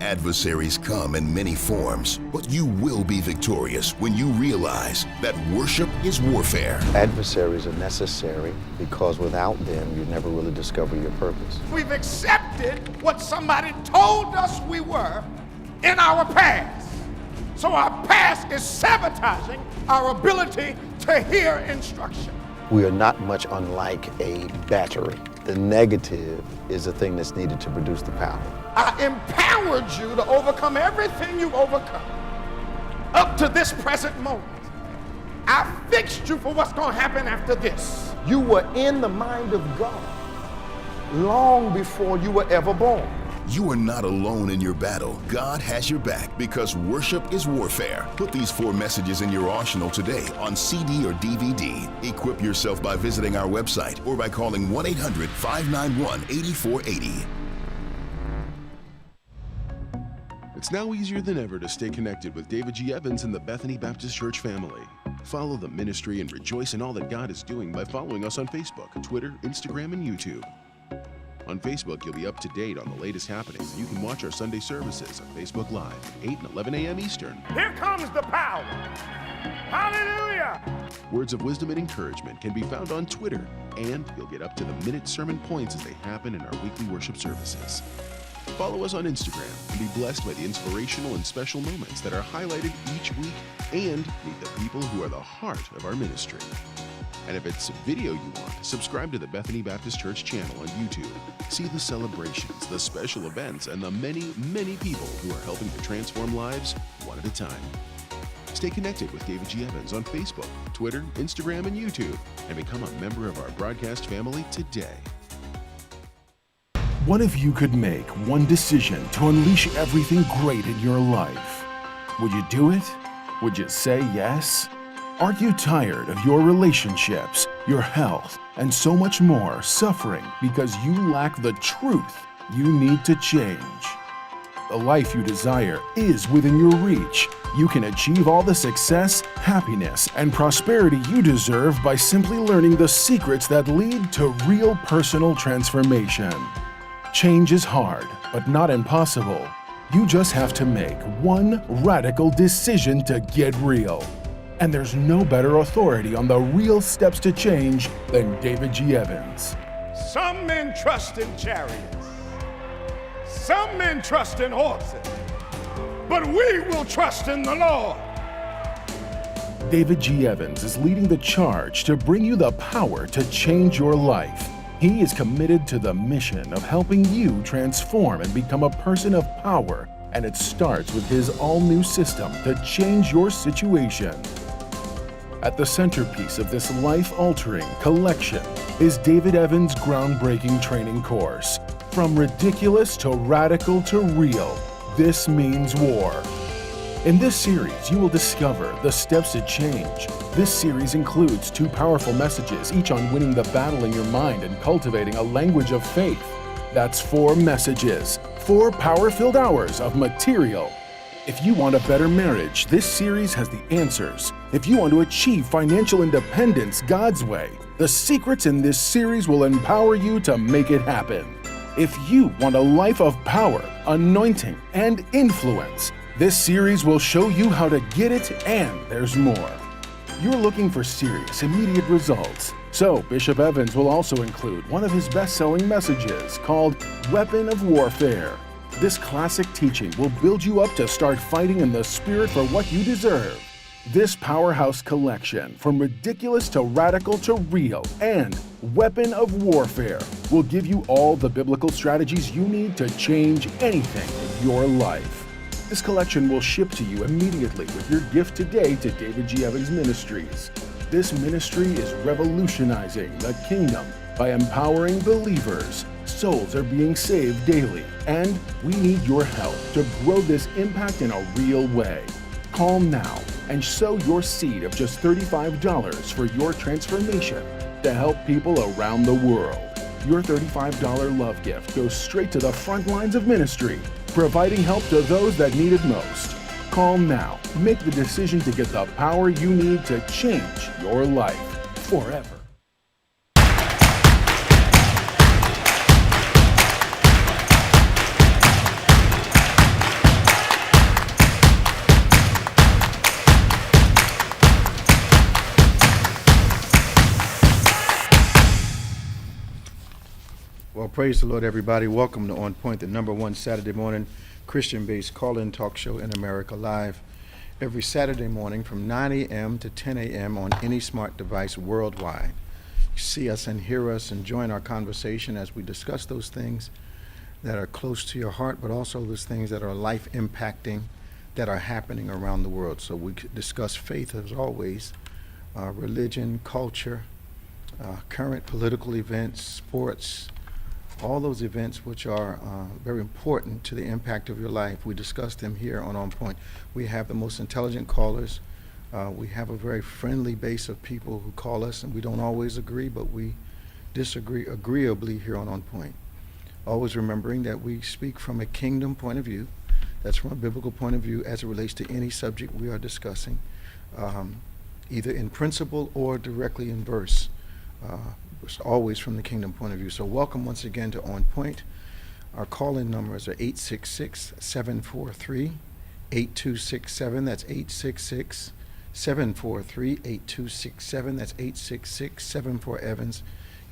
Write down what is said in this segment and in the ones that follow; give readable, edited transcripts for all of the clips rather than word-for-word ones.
Adversaries come in many forms, but you will be victorious when you realize that worship is warfare. Adversaries are necessary because without them, you never really discover your purpose. We've accepted what somebody told us we were in our past. So our past is sabotaging our ability to hear instruction. We are not much unlike a battery. The negative is the thing that's needed to produce the power. I empowered you to overcome everything you've overcome up to this present moment. I fixed you for what's going to happen after this. You were in the mind of God long before you were ever born. You are not alone in your battle. God has your back because worship is warfare. Put these 4 messages in your arsenal today on CD or DVD. Equip yourself by visiting our website or by calling 1-800-591-8480. It's now easier than ever to stay connected with David G. Evans and the Bethany Baptist Church family. Follow the ministry and rejoice in all that God is doing by following us on Facebook, Twitter, Instagram, and YouTube. On Facebook, you'll be up to date on the latest happenings. You can watch our Sunday services on Facebook Live, 8 and 11 a.m. Eastern. Here comes the power. Hallelujah. Words of wisdom and encouragement can be found on Twitter, and you'll get up to the minute sermon points as they happen in our weekly worship services. Follow us on Instagram and be blessed by the inspirational and special moments that are highlighted each week, and meet the people who are the heart of our ministry. And if it's video you want, subscribe to the Bethany Baptist Church channel on YouTube. See the celebrations, the special events, and the many, many people who are helping to transform lives one at a time. Stay connected with David G. Evans on Facebook, Twitter, Instagram, and YouTube, and become a member of our broadcast family today. What if you could make one decision to unleash everything great in your life? Would you do it? Would you say yes? Aren't you tired of your relationships, your health, and so much more suffering because you lack the truth you need to change? The life you desire is within your reach. You can achieve all the success, happiness, and prosperity you deserve by simply learning the secrets that lead to real personal transformation. Change is hard, but not impossible. You just have to make one radical decision to get real. And there's no better authority on the real steps to change than David G. Evans. Some men trust in chariots. Some men trust in horses. But we will trust in the Lord. David G. Evans is leading the charge to bring you the power to change your life. He is committed to the mission of helping you transform and become a person of power, and it starts with his all-new system to change your situation. At the centerpiece of this life-altering collection is David Evans' groundbreaking training course. From ridiculous to radical to real, this means war. In this series, you will discover the steps to change. This series includes 2 powerful messages, each on winning the battle in your mind and cultivating a language of faith. That's 4 messages, 4 power-filled hours of material. If you want a better marriage, this series has the answers. If you want to achieve financial independence God's way, the secrets in this series will empower you to make it happen. If you want a life of power, anointing, and influence, this series will show you how to get it, and there's more. You're looking for serious, immediate results. So Bishop Evans will also include one of his best-selling messages called Weapon of Warfare. This classic teaching will build you up to start fighting in the spirit for what you deserve. This powerhouse collection, from ridiculous to radical to real, and Weapon of Warfare, will give you all the biblical strategies you need to change anything in your life. This collection will ship to you immediately with your gift today to David G. Evans Ministries. This ministry is revolutionizing the kingdom by empowering believers. Souls are being saved daily, and we need your help to grow this impact in a real way. Call now and sow your seed of just $35 for your transformation to help people around the world. Your $35 love gift goes straight to the front lines of ministry, providing help to those that need it most. Call now. Make the decision to get the power you need to change your life forever. Praise the Lord, everybody. Welcome to On Point, the #1 Saturday morning Christian-based call-in talk show in America, live every Saturday morning from 9 a.m. to 10 a.m. on any smart device worldwide. You see us and hear us and join our conversation as we discuss those things that are close to your heart, but also those things that are life-impacting, that are happening around the world. So we discuss faith, as always, religion, culture, current political events, sports, all those events which are very important to the impact of your life. We discuss them here on Point. We have the most intelligent callers. We have a very friendly base of people who call us, and we don't always agree, but we disagree agreeably here on Point. Always remembering that we speak from a kingdom point of view. That's from a biblical point of view as it relates to any subject we are discussing, either in principle or directly in verse. It's always from the kingdom point of view. So welcome once again to On Point. Our call-in numbers are 866-743-8267. That's 866-743-8267. That's 866-74-EVANS.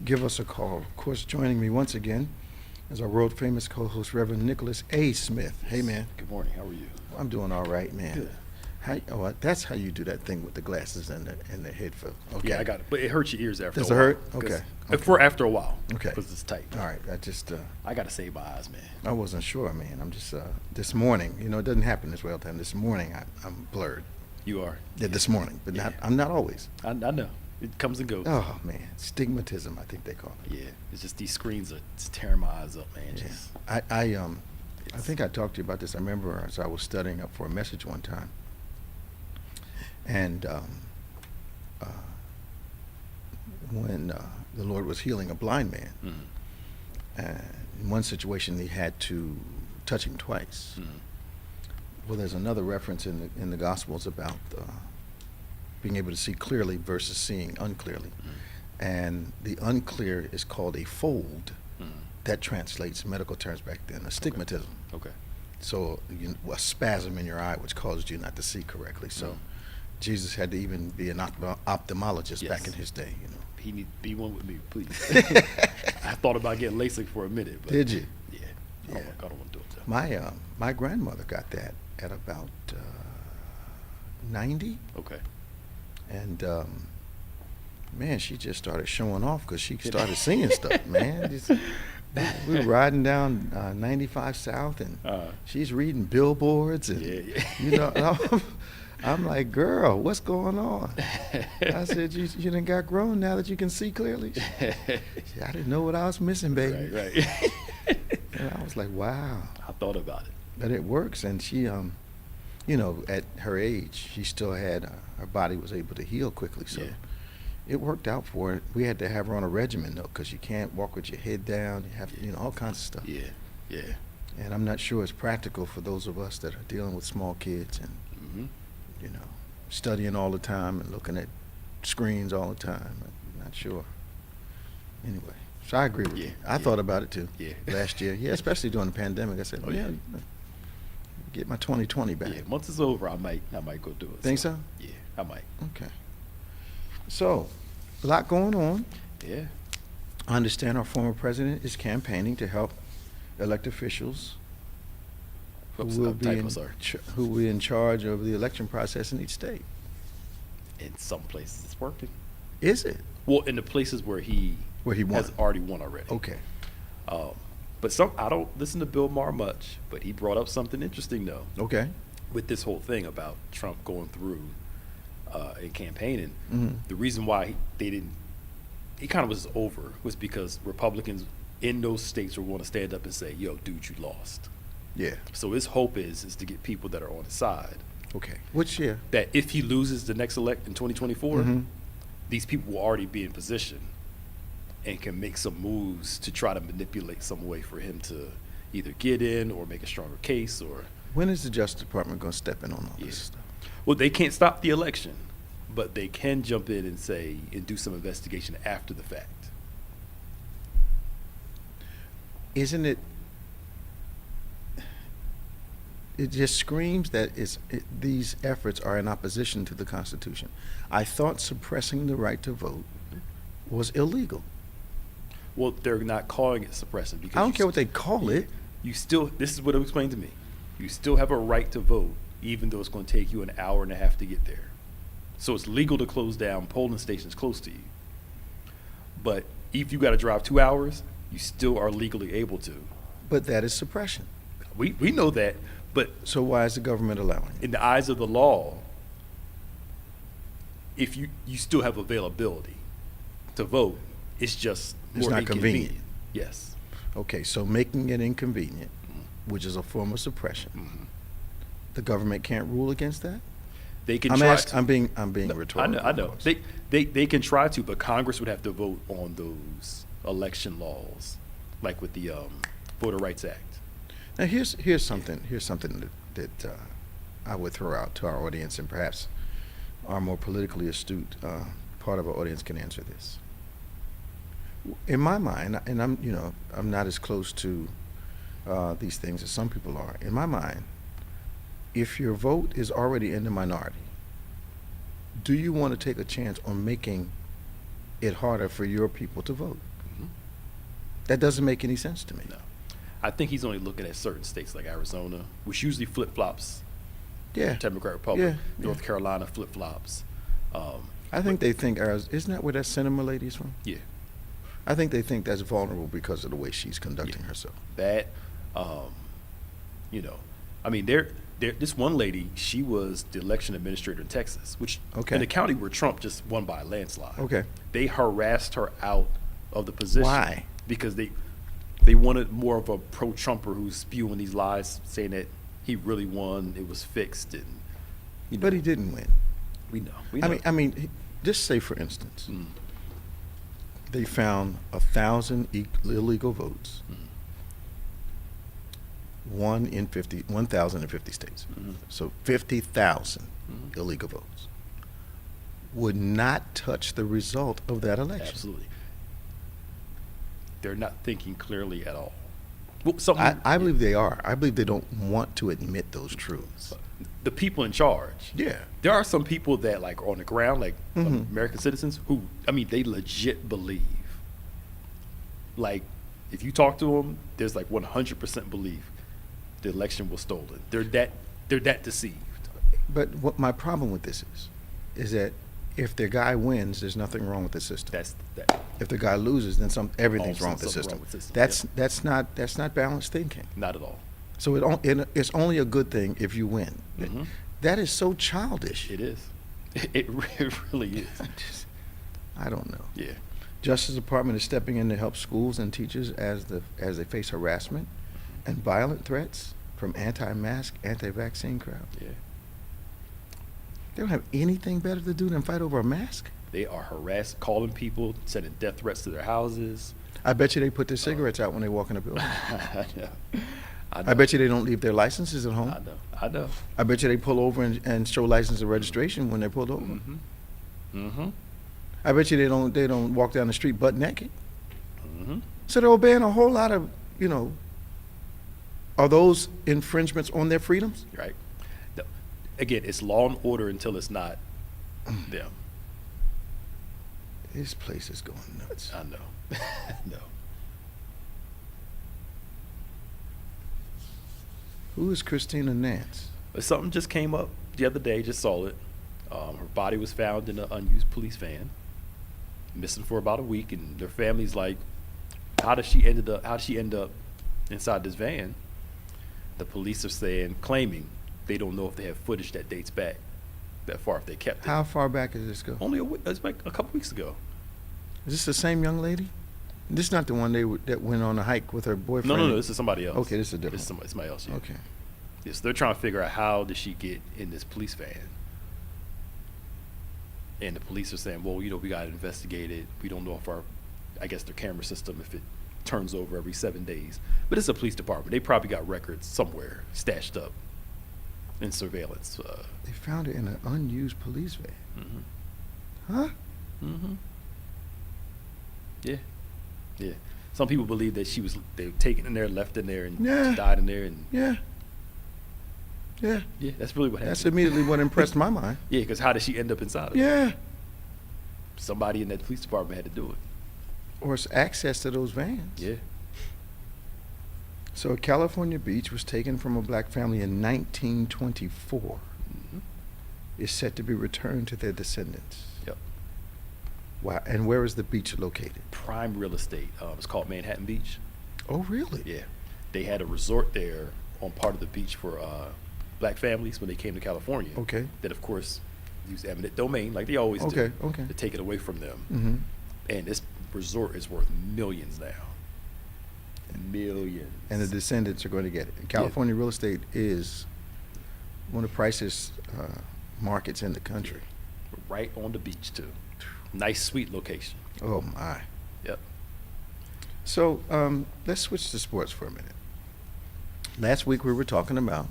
Give us a call. Of course, joining me once again is our world-famous co-host, Reverend Nicholas A. Smith. Hey, man. Good morning. How are you? I'm doing all right, man. Good. That's how you do that thing with the glasses and the headphone. Okay. Yeah, I got it. But it hurts your ears after Does a it while. hurt? Okay. For after a while. Okay. Because it's tight. All right. I got to save my eyes, man. I wasn't sure, man. I'm just, this morning, it doesn't happen this way all the time. This morning, I'm blurred. You are? Yeah, this morning, but Yeah. I'm not always. I know. It comes and goes. Oh, man. Stigmatism, I think they call it. Yeah. It's just these screens are just tearing my eyes up, man. Yeah. Just, I think I talked to you about this. I remember as I was studying up for a message one time, and when the Lord was healing a blind man, in one situation he had to touch him twice. Well, there's another reference in the Gospels about being able to see clearly versus seeing unclearly, and the unclear is called a fold. That translates medical terms back then, astigmatism. Okay. So a spasm in your eye which caused you not to see correctly. So Jesus had to even be an ophthalmologist back in his day. He need to be one with me, please. I thought about getting LASIK for a minute. But Did you? Yeah. Yeah. I don't want to do it, though. My grandmother got that at about 90, Okay. and man, she just started showing off because she started seeing stuff, man. We were riding down 95 South, and she's reading billboards, and I'm like, girl, what's going on? I said, you done got grown now that you can see clearly? She said, I didn't know what I was missing, baby. Right. And I was like, wow. I thought about it. But it works, and she, at her age, she still had, her body was able to heal quickly, so it worked out for her. We had to have her on a regimen, though, because you can't walk with your head down. You have, all kinds of stuff. Yeah. And I'm not sure it's practical for those of us that are dealing with small kids and, studying all the time and looking at screens all the time. I'm not sure. Anyway, so I agree with you. I thought about it, too, last year. Yeah, especially during the pandemic. I said, get my 2020 back. Yeah, once it's over, I might go do it. Think so? Yeah, I might. Okay. So, a lot going on. Yeah. I understand our former president is campaigning to help elect officials who will be in charge of the election process in each state. In some places, it's working. Is it? Well, in the places where he won. has already won already. Okay. But I don't listen to Bill Maher much, but he brought up something interesting, though. Okay. With this whole thing about Trump going through and campaigning, the reason why he kind of was over was because Republicans in those states were going to stand up and say, yo, dude, you lost. Yeah. So his hope is to get people that are on his side. Okay. Which year? That if he loses the next elect in 2024, these people will already be in position and can make some moves to try to manipulate some way for him to either get in or make a stronger case. Or when is the Justice Department going to step in on all this stuff? Well, they can't stop the election, but they can jump in and say and do some investigation after the fact. Isn't it? It just screams that these efforts are in opposition to the Constitution. I thought suppressing the right to vote was illegal. Well, they're not calling it suppression because I don't care what they call it. You still, this is what it explained to me. You still have a right to vote, even though it's going to take you an hour and a half to get there. So it's legal to close down polling stations close to you. But if you got to drive 2 hours, you still are legally able to. But that is suppression. We know that, but So why is the government allowing it? in the eyes of the law, if you still have availability to vote, it's just It's more not inconvenient. convenient. Yes. Okay, so making it inconvenient, which is a form of suppression, the government can't rule against that? They can I'm try asking. to. I'm being No, rhetorical. I know. of course. They can try to, but Congress would have to vote on those election laws, like with the Voter Rights Act. Now here's something that I would throw out to our audience, and perhaps our more politically astute part of our audience can answer this. In my mind, and I'm not as close to these things as some people are. In my mind, if your vote is already in the minority, do you want to take a chance on making it harder for your people to vote? That doesn't make any sense to me. No. I think he's only looking at certain states like Arizona, which usually flip-flops. Yeah. Democratic Republic. Yeah, North Carolina flip-flops. I think they think isn't that where that Sinema lady's from? Yeah. I think they think that's vulnerable because of the way she's conducting herself. That, I mean, this one lady, she was the election administrator in Texas, which Okay. in the county where Trump just won by a landslide. Okay. They harassed her out of the position. Why? Because they wanted more of a pro-Trumper who's spewing these lies, saying that he really won, it was fixed, and But he didn't win. we know. We know. I mean, just say for instance, Mm. they found 1,000 illegal votes. 1,050 states. Mhm. So 50,000 Mhm. illegal votes would not touch the result of that election. Absolutely. They're not thinking clearly at all. Well, I believe they are. I believe they don't want to admit those truths. the people in charge. Yeah. There are some people that like are on the ground, like Mhm. American citizens, who they legit believe. Like, if you talk to them, there's like 100% belief the election was stolen. They're that deceived. But what my problem with this is that if the guy wins, there's nothing wrong with the system. That's that. If the guy loses, then everything's wrong with the something system. wrong with the system, That's not balanced thinking. Not at all. So it's only a good thing if you win. Mhm. That is so childish. It is. It really is. I don't know. Yeah. Justice Department is stepping in to help schools and teachers as they face harassment and violent threats from anti-mask, anti-vaccine crowd. Yeah. They don't have anything better to do than fight over a mask. They are calling people, sending death threats to their houses. I bet you they put their cigarettes out when they walk in the building. I know. I bet you they don't leave their licenses at home. I know. I bet you they pull over and show license and registration when they're pulled over. Mm-hmm. Mm-hmm. I bet you they don't walk down the street butt naked. Mm-hmm. So they're obeying a whole lot of, are those infringements on their freedoms? Right. Again, it's law and order until it's not them. This place is going nuts. I know. No. Who is Christina Nance? But something just came up the other day, just saw it. Her body was found in an unused police van, missing for about a week, and their family's like, how did she end up inside this van? The police are claiming they don't know if they have footage that dates back that far, if they kept it. How far back does this go? Only it's like a couple weeks ago. Is this the same young lady? This is not the one that went on a hike with her boyfriend. No, this is somebody else. Okay, this is different. This is somebody else. Yeah. Okay. Yes, they're trying to figure out how did she get in this police van. And the police are saying, well, we got to investigate it. We don't know if their camera system, if it turns over every 7 days. But it's a police department. They probably got records somewhere stashed up in surveillance. They found her in an unused police van. Mm-hmm. Huh? Mm-hmm. Yeah. Yeah. Some people believe that they were taken in there, left in there, and Yeah. she died in there. And Yeah. Yeah. yeah, that's really what happened. That's immediately what impressed my mind. Yeah, because how did she end up inside of it? Yeah. Somebody in that police department had to do it. or access to those vans. Yeah. So California Beach was taken from a black family in 1924. Mm-hmm. Is set to be returned to their descendants. Yep. Wow. And where is the beach located? Prime real estate. It's called Manhattan Beach. Oh, really? Yeah. They had a resort there on part of the beach for black families when they came to California. Okay. That, of course, used eminent domain like they always Okay, do. okay. To take it away from them. Mm-hmm. And this resort is worth millions now. Millions. And the descendants are going to get it. And California real estate is one of the priciest markets in the country. Right on the beach, too. Nice, sweet location. Oh, my. Yep. So let's switch to sports for a minute. Last week we were talking about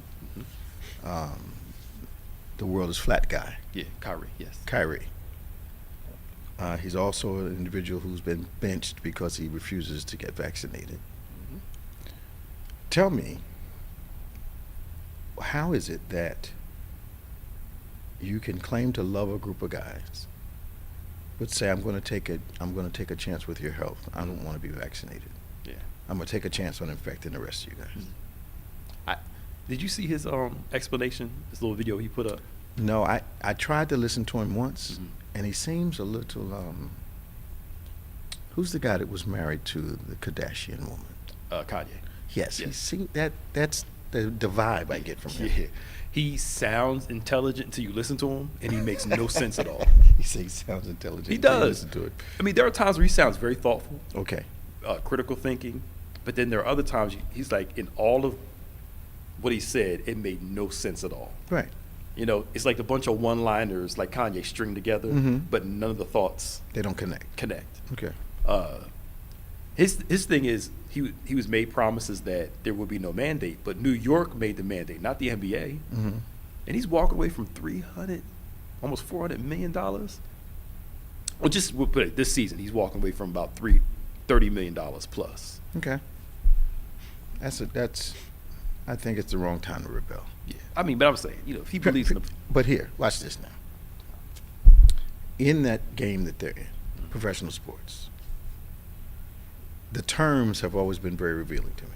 the world is flat guy, Yeah, Kyrie, yes. Kyrie. He's also an individual who's been benched because he refuses to get vaccinated. Mm-hmm. Tell me, how is it that you can claim to love a group of guys, but say I'm going to take a chance with your health. I don't want to be vaccinated. Yeah. I'm going to take a chance on infecting the rest of you guys. Mm-hmm. Did you see his explanation, this little video he put up? No, I tried to listen to him once, Mm-hmm. and he seems a little. Who's the guy that was married to the Kardashian woman? Kanye. Yes, he Yes. seemed that's the vibe I get from him. Yeah. He sounds intelligent until you listen to him, and he makes no sense at all. He says he sounds intelligent. He until you does. Listen to it. I mean, there are times where he sounds very thoughtful, Okay. critical thinking, but then there are other times he's like, in all of what he said, it made no sense at all. Right. You know, it's like a bunch of one-liners like Kanye string together, Mhm. but none of the thoughts They don't connect. connect. Okay. His thing is he was made promises that there would be no mandate, but New York made the mandate, not the NBA, Mm-hmm. and he's walking away from almost $400 million. Well, we'll put it this season, he's walking away from about $30 million plus. Okay. That's. I think it's the wrong time to rebel. Yeah, I mean, but I'm saying, you know, if he believes in the But here, watch this now. In that game that they're in, professional sports, the terms have always been very revealing to me.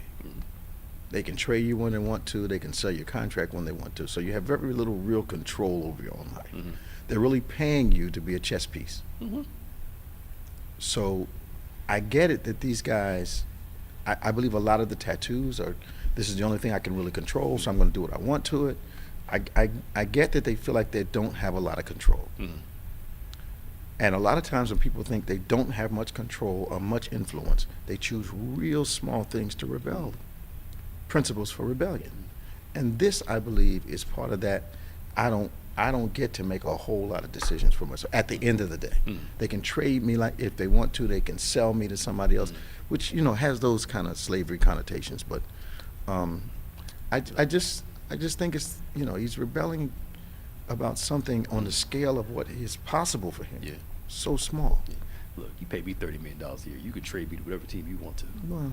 They can trade you when they want to. They can sell your contract when they want to. So you have very little real control over your own life. Mm-hmm. They're really paying you to be a chess piece. Mm-hmm. So I get it that these guys, I believe a lot of the tattoos are, this is the only thing I can really control, so I'm going to do what I want to it. I get that they feel like they don't have a lot of control. Mm-hmm. And a lot of times when people think they don't have much control or much influence, they choose real small things to rebel, principles for rebellion. And this, I believe, is part of that. I don't get to make a whole lot of decisions for myself at the end of the day. They can trade me, like if they want to, they can sell me to somebody else, which, you know, has those kind of slavery connotations. But I just think it's, you know, he's rebelling about something on the scale of what is possible for him. Yeah. So small. Yeah. Look, you pay me $30 million a year. You can trade me to whatever team you want to. Well,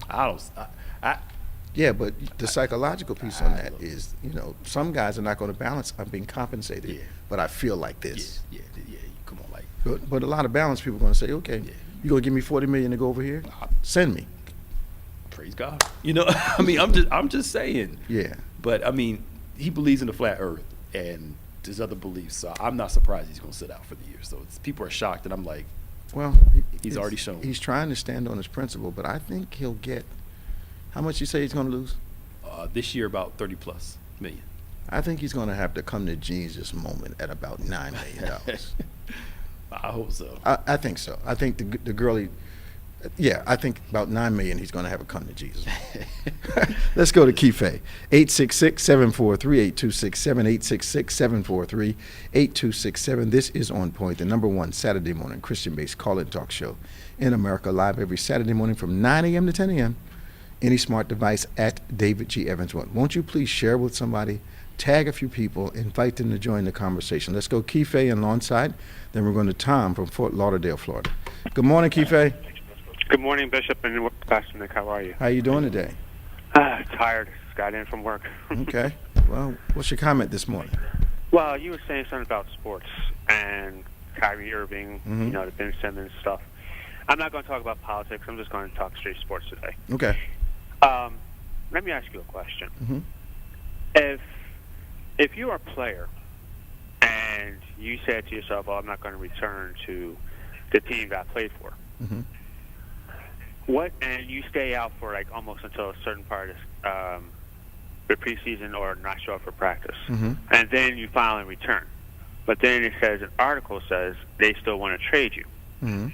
yeah, but the psychological piece on that is, you know, some guys are not going to balance. I'm being compensated, Yeah. but I feel like this. Yeah. Come on, like. But a lot of balanced people are going to say, okay, Yeah. you going to give me $40 million to go over here? Send me. Praise God. You know, I mean, I'm just saying. Yeah. But I mean, he believes in the flat Earth, and there's other beliefs. So I'm not surprised he's going to sit out for the year. So people are shocked, and I'm like, Well, He's already shown. He's trying to stand on his principle, but I think he'll get. How much you say he's going to lose? this year about 30 plus million. I think he's going to have to come to Jesus moment at about $9 million. I hope so. I think so. I think the girlie. Yeah, I think about $9 million he's going to have a come to Jesus. Let's go to Kife. 866-743-8267, 866-743-8267. This is On Point, the #1 Saturday morning Christian-based call-in talk show in America, live every Saturday morning from 9 a.m. to 10 a.m. Any smart device at David G. Evans 1. Won't you please share with somebody, tag a few people, invite them to join the conversation. Let's go Kife and Lawnside. Then we're going to Tom from Fort Lauderdale, Florida. Good morning, Kife. Good morning, Bishop and Pastor Nick. How are you? How you doing today? Tired. Just got in from work. Okay. Well, what's your comment this morning? Well, you were saying something about sports and Kyrie Irving, Mhm. you know, the Ben Simmons stuff. I'm not going to talk about politics. I'm just going to talk straight sports today. Okay. Let me ask you a question. Mm-hmm. If you are a player and you said to yourself, "Well, I'm not going to return to the team that I played for," Mm-hmm. and you stay out for like almost until a certain part of the preseason or not show up for practice, Mm-hmm. and then you finally return, but then it says an article says they still want to trade you. Mm-hmm.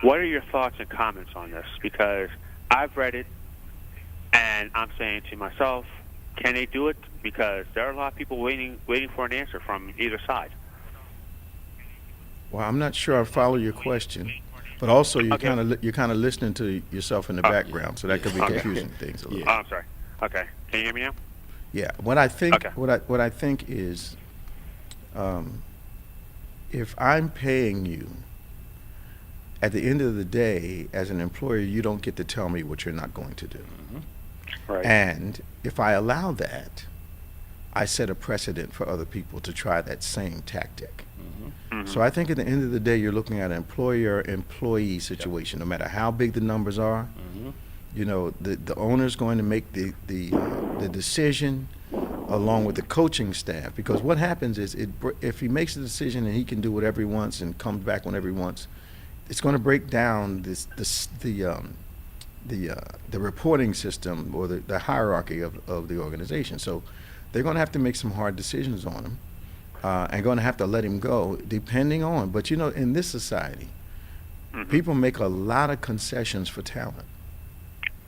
What are your thoughts and comments on this? Because I've read it, and I'm saying to myself, can they do it? Because there are a lot of people waiting for an answer from either side. Well, I'm not sure I follow your question, but also you're Okay. kind of listening to yourself in the background, so that could be Okay. confusing things a little. Oh, I'm sorry. Okay. Can you hear me now? Yeah. What I think Okay. what I think is, if I'm paying you, at the end of the day, as an employer, you don't get to tell me what you're not going to do. Right. And if I allow that, I set a precedent for other people to try that same tactic. Mhm. So I think at the end of the day, you're looking at an employer-employee situation. No matter how big the numbers are, you know, the owner's going to make the decision along with the coaching staff. Because what happens is, if he makes a decision and he can do whatever he wants and comes back whenever he wants, it's going to break down the reporting system or the hierarchy of the organization. So they're going to have to make some hard decisions on him, and going to have to let him go, depending on. But you know, in this society, people make a lot of concessions for talent.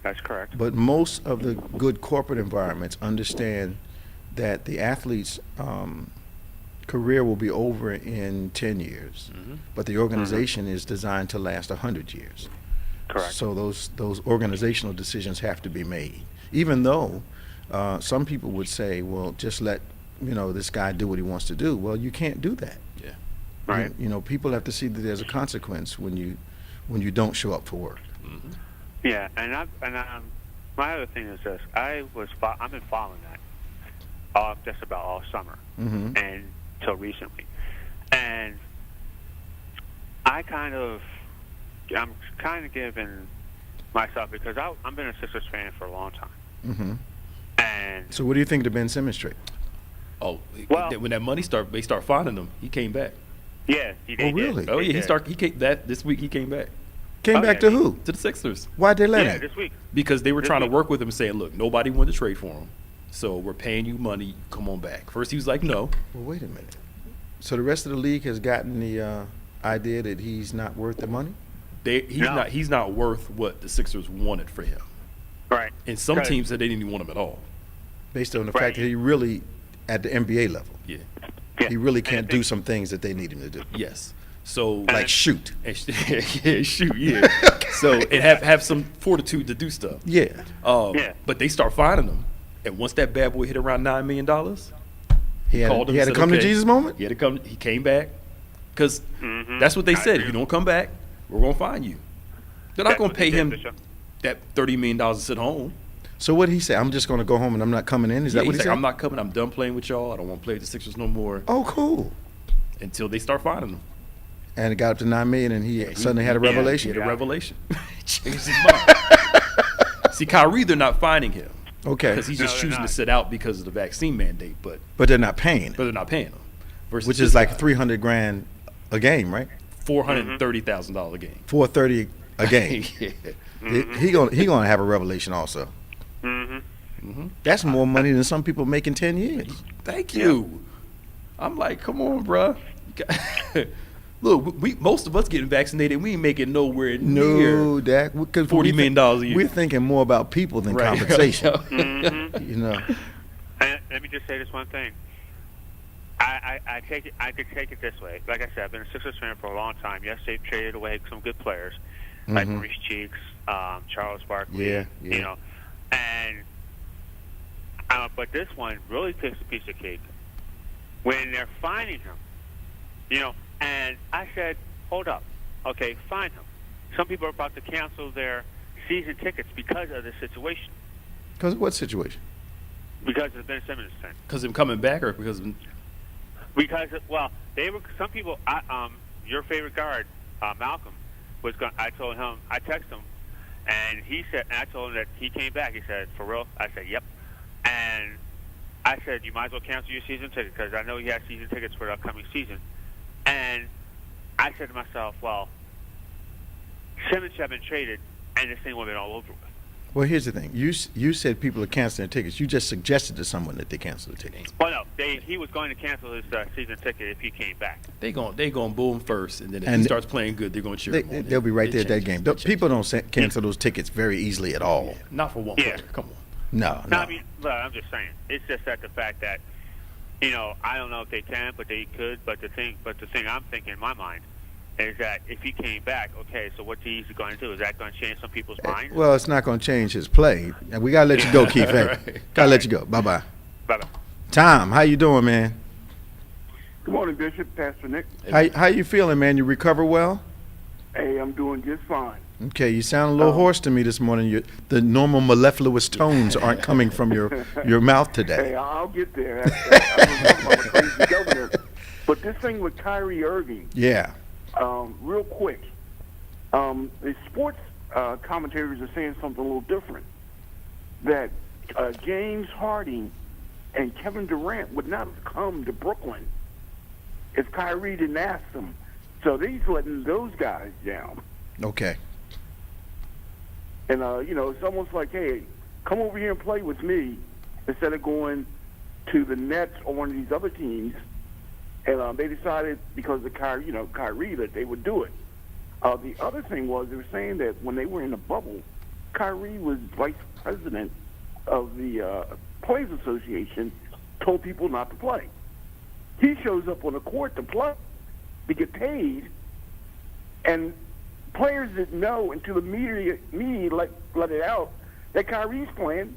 That's correct. But most of the good corporate environments understand that the athlete's career will be over in 10 years, but the organization is designed to last 100 years. Correct. So those organizational decisions have to be made, even though some people would say, well, just let this guy do what he wants to do. Well, you can't do that. Yeah. Right. You know, people have to see that there's a consequence when you don't show up for work. Yeah, and my other thing is this: I've been following that just about all summer Mm-hmm. and till recently, and I'm kind of giving myself, because I've been a Sixers fan for a long time, Mm-hmm. and So what do you think of the Ben Simmons trade? Oh, Well- when that money they start finding him, he came back. yeah, he did. really? Oh yeah, did. he came this week. He came back Came Oh, back yeah, to who? to the Sixers Why'd they let Yeah, him? this week. because they were This trying to week. work with him, saying, "Look, nobody wanted to trade for him, so we're paying you money. Come on back." First, he was like, "No." Well, wait a minute. So the rest of the league has gotten the idea that he's not worth the money? No. He's not worth what the Sixers wanted for him. Right. And some Because- teams said they didn't even want him at all. Based on the Right. fact that he really, at the NBA level, Yeah. Yeah. he really And can't I do think- some things that they need him to do. Yes. So Like shoot. yeah, shoot, yeah. So and have some fortitude to do stuff. Yeah. Yeah. But they start finding him, and once that bad boy hit around $9 million, He had, called him he had and a said, come to "Okay." Jesus moment? He had to come. He came back because Mhm. that's what they I said. agree. If you don't come back, we're gonna find you. They're not That's gonna what pay they did, him Bishop. that $30 million to sit home. So what did he say? I'm just going to go home and I'm not coming in? Is that what he He's said? like, "I'm not coming. I'm done playing with y'all. I don't want to play with the Sixers no more Oh, cool. until they start finding him." And it got up to $9 million and he suddenly had a yeah, revelation. He had a Yeah. revelation. He changed his mind. See, Kyrie, they're not finding him Okay. because he's No, just they're choosing not. to sit out because of the vaccine mandate, but But they're not paying, they're not paying him. Versus which this is like guy, $300,000 a game, right? $430,000 a game. $430 a game. Yeah. He gonna have a revelation also. Mm-hmm. That's more money than some people make in 10 years. Thank you. I'm like, come on, bruh. Look, most of us getting vaccinated, we ain't making nowhere near. No, Dak. Because $40 million a year. We're thinking more about people than Right. compensation. Mm-hmm. You know. And let me just say this one thing. I could take it this way. Like I said, I've been a Sixers fan for a long time. Yes, they've traded away some good players, like Mhm. Maurice Cheeks, Charles Barkley. Yeah. You know, and but this one really takes a piece of cake when they're finding him. You know, and I said, hold up, okay, fine him. Some people are about to cancel their season tickets because of this situation, Because of what situation? because of the Ben Simmons thing. Because of him coming back or because of, Because, well, they were some people. Your favorite guard, Malcolm, I told him, I texted him, and he said, and I told him that he came back. He said, "For real?" I said, "Yep." And I said, "You might as well cancel your season ticket because I know you have season tickets for the upcoming season." And I said to myself, "Well, Simmons should have been traded, and this thing would have been all over with." Well, here's the thing. You said people are canceling their tickets. You just suggested to someone that they cancel the tickets. Well, no, he was going to cancel his season ticket if he came back. They going boo him first, and then if he starts playing good, they're going to cheer him on. They'll be right there at that game. People don't cancel those tickets very easily at all. Yeah, not for one player. Come on. No. I mean, look, I'm just saying. It's just that the fact that, I don't know if they can, but they could. But the thing I'm thinking in my mind is that if he came back, okay, so what's he going to do? Is that going to change some people's minds? Well, it's not going to change his play. And we got to let you go, Keith. Right. Got to let you go. Bye-bye. Bye-bye. Tom, how you doing, man? Good morning, Bishop, Pastor Nick. How you feeling, man? You recover well? Hey, I'm doing just fine. Okay, you sound a little hoarse to me this morning. The normal mellifluous tones aren't coming from your mouth today. Hey, I'll get there. I'm talking about a crazy governor. But this thing with Kyrie Irving. Yeah. Real quick, the sports commentators are saying something a little different. That James Harden and Kevin Durant would not have come to Brooklyn if Kyrie didn't ask them. So he's letting those guys down. Okay. And, it's almost like, hey, come over here and play with me instead of going to the Nets or one of these other teams. And they decided because of Kyrie that they would do it. The other thing was they were saying that when they were in the bubble, Kyrie was vice president of the Players Association, told people not to play. He shows up on the court to play, to get paid, and players didn't know until the media let it out that Kyrie's playing.